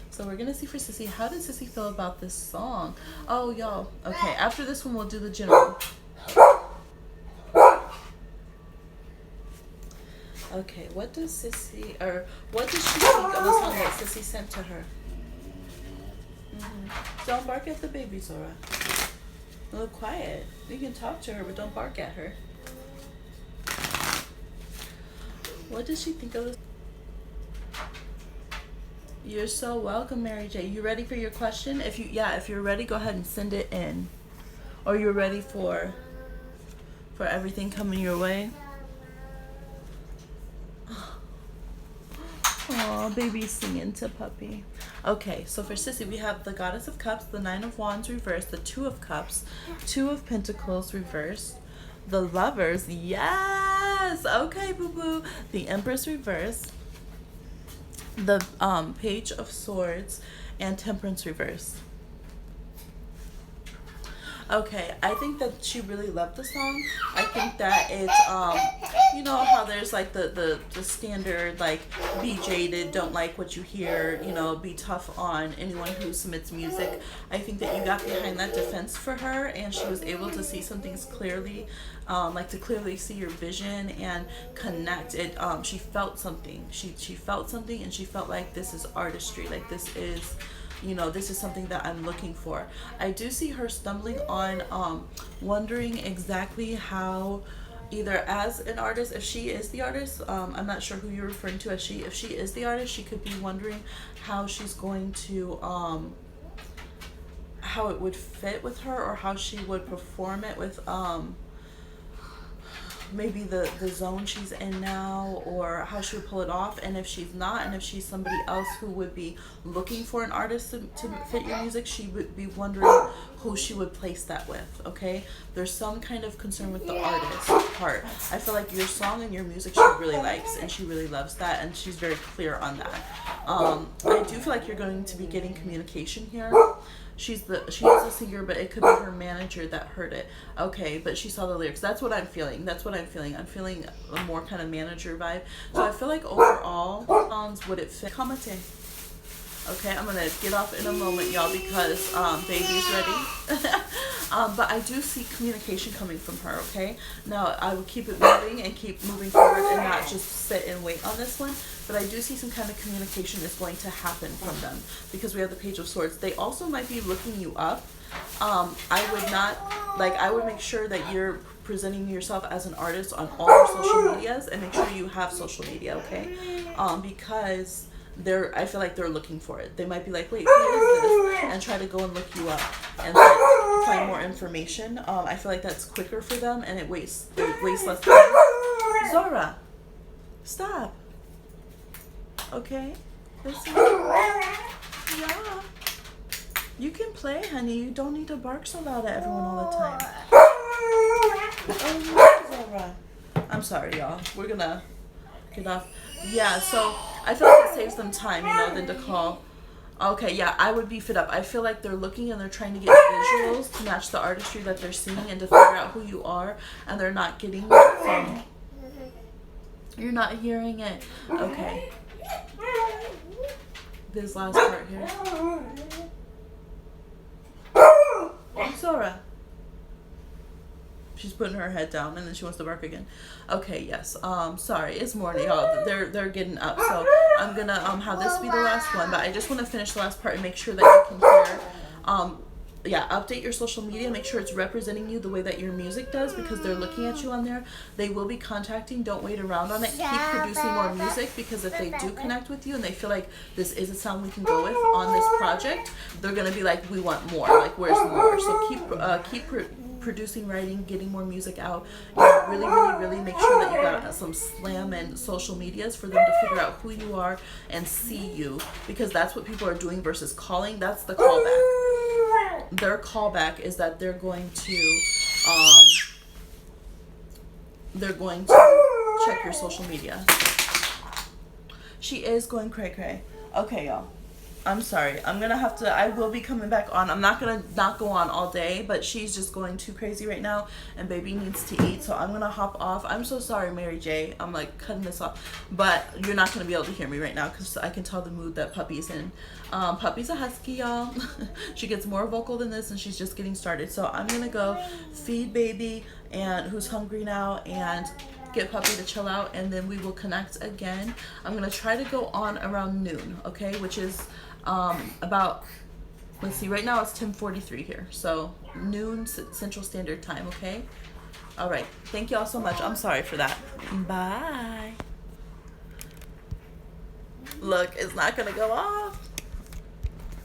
So we're gonna see for Sissy. How did Sissy feel about this song? Oh, y'all. Okay, after this one, we'll do the general. Okay, what does she think of the song that Sissy sent to her? Don't bark at the baby, Zora. A little quiet. You can talk to her, but don't bark at her. What does she think of this? You're so welcome, Mary J. You ready for your question? If you're ready, go ahead and send it in. Or you're ready for everything coming your way. Aw, baby's singing to puppy. Okay, so for Sissy, we have the Goddess of Cups, the Nine of Wands reversed, the Two of Cups, Two of Pentacles reversed, the Lovers, yes! Okay, boo-boo. The Empress reversed, the Page of Swords, and Temperance reversed. Okay, I think that she really loved the song. I think that it's, you know how there's like the standard, like, be jaded, don't like what you hear, you know, be tough on anyone who submits music. I think that you got behind that defense for her, and she was able to see some things clearly, like to clearly see your vision and connect it. She felt something. She felt something, and she felt like this is artistry, like this is, you know, this is something that I'm looking for. I do see her stumbling on wondering exactly how, either as an artist, if she is the artist, I'm not sure who you're referring to as she. If she is the artist, she could be wondering how she's going to, how it would fit with her, or how she would perform it with, maybe the zone she's in now, or how she would pull it off. And if she's not, and if she's somebody else who would be looking for an artist to fit your music, she would be wondering who she would place that with. Okay, there's some kind of concern with the artist part. I feel like your song and your music she really likes, and she really loves that, and she's very clear on that. I do feel like you're going to be getting communication here. She is a singer, but it could be her manager that heard it. Okay, but she saw the lyrics. That's what I'm feeling. I'm feeling a more kind of manager vibe. So I feel like overall, songs would it fit? Kamate. Okay, I'm gonna get off in a moment, y'all, because baby's ready. But I do see communication coming from her. Okay, now I will keep it moving and keep moving forward, and not just sit and wait on this one. But I do see some kind of communication is going to happen from them, because we have the Page of Swords. They also might be looking you up. I would make sure that you're presenting yourself as an artist on all your social medias, and make sure you have social media, okay? Because I feel like they're looking for it. They might be like, wait, who is this? And try to go and look you up and find more information. I feel like that's quicker for them, and it wastes less time. Zora, stop. Okay? Listen. Yeah. You can play, honey. You don't need to bark so loud at everyone all the time. Oh, Zora. I'm sorry, y'all. We're gonna get off. Yeah, so I feel like it saves them time, you know, than to call. Okay, yeah, I would beef it up. I feel like they're looking and they're trying to get visuals to match the artistry that they're seeing, and to figure out who you are, and they're not getting it from. You're not hearing it. Okay. This last part here. Zora. She's putting her head down, and then she wants to bark again. Okay, yes. Sorry, it's morning, y'all. They're getting up, so I'm gonna have this be the last one. But I just want to finish the last part and make sure that you can hear. Update your social media. Make sure it's representing you the way that your music does, because they're looking at you on there. They will be contacting. Don't wait around on it. Keep producing more music, because if they do connect with you and they feel like this is a sound we can go with on this project, they're gonna be like, we want more. Like, where's more? So keep producing, writing, getting more music out. You know, really make sure that you got some slam and social medias for them to figure out who you are and see you, because that's what people are doing versus calling. That's the callback. their callback is that they're going to check your social media. She is going cray cray. Okay, y'all. I'm sorry. I will be coming back on. I'm not gonna not go on all day, but she's just going too crazy right now, and baby needs to eat, so I'm gonna hop off. I'm so sorry, Mary J. I'm like cutting this off, but you're not gonna be able to hear me right now because I can tell the mood that Puppy's in. Puppy's a husky, y'all. She gets more vocal than this, and she's just getting started. So I'm gonna go feed baby, and who's hungry now, and get Puppy to chill out, and then we will connect again. I'm gonna try to go on around noon, okay, which is about, let's see, right now it's 10:43 here, so noon Central Standard Time, okay? All right, thank you all so much. I'm sorry for that. Bye. Look, it's not gonna go off.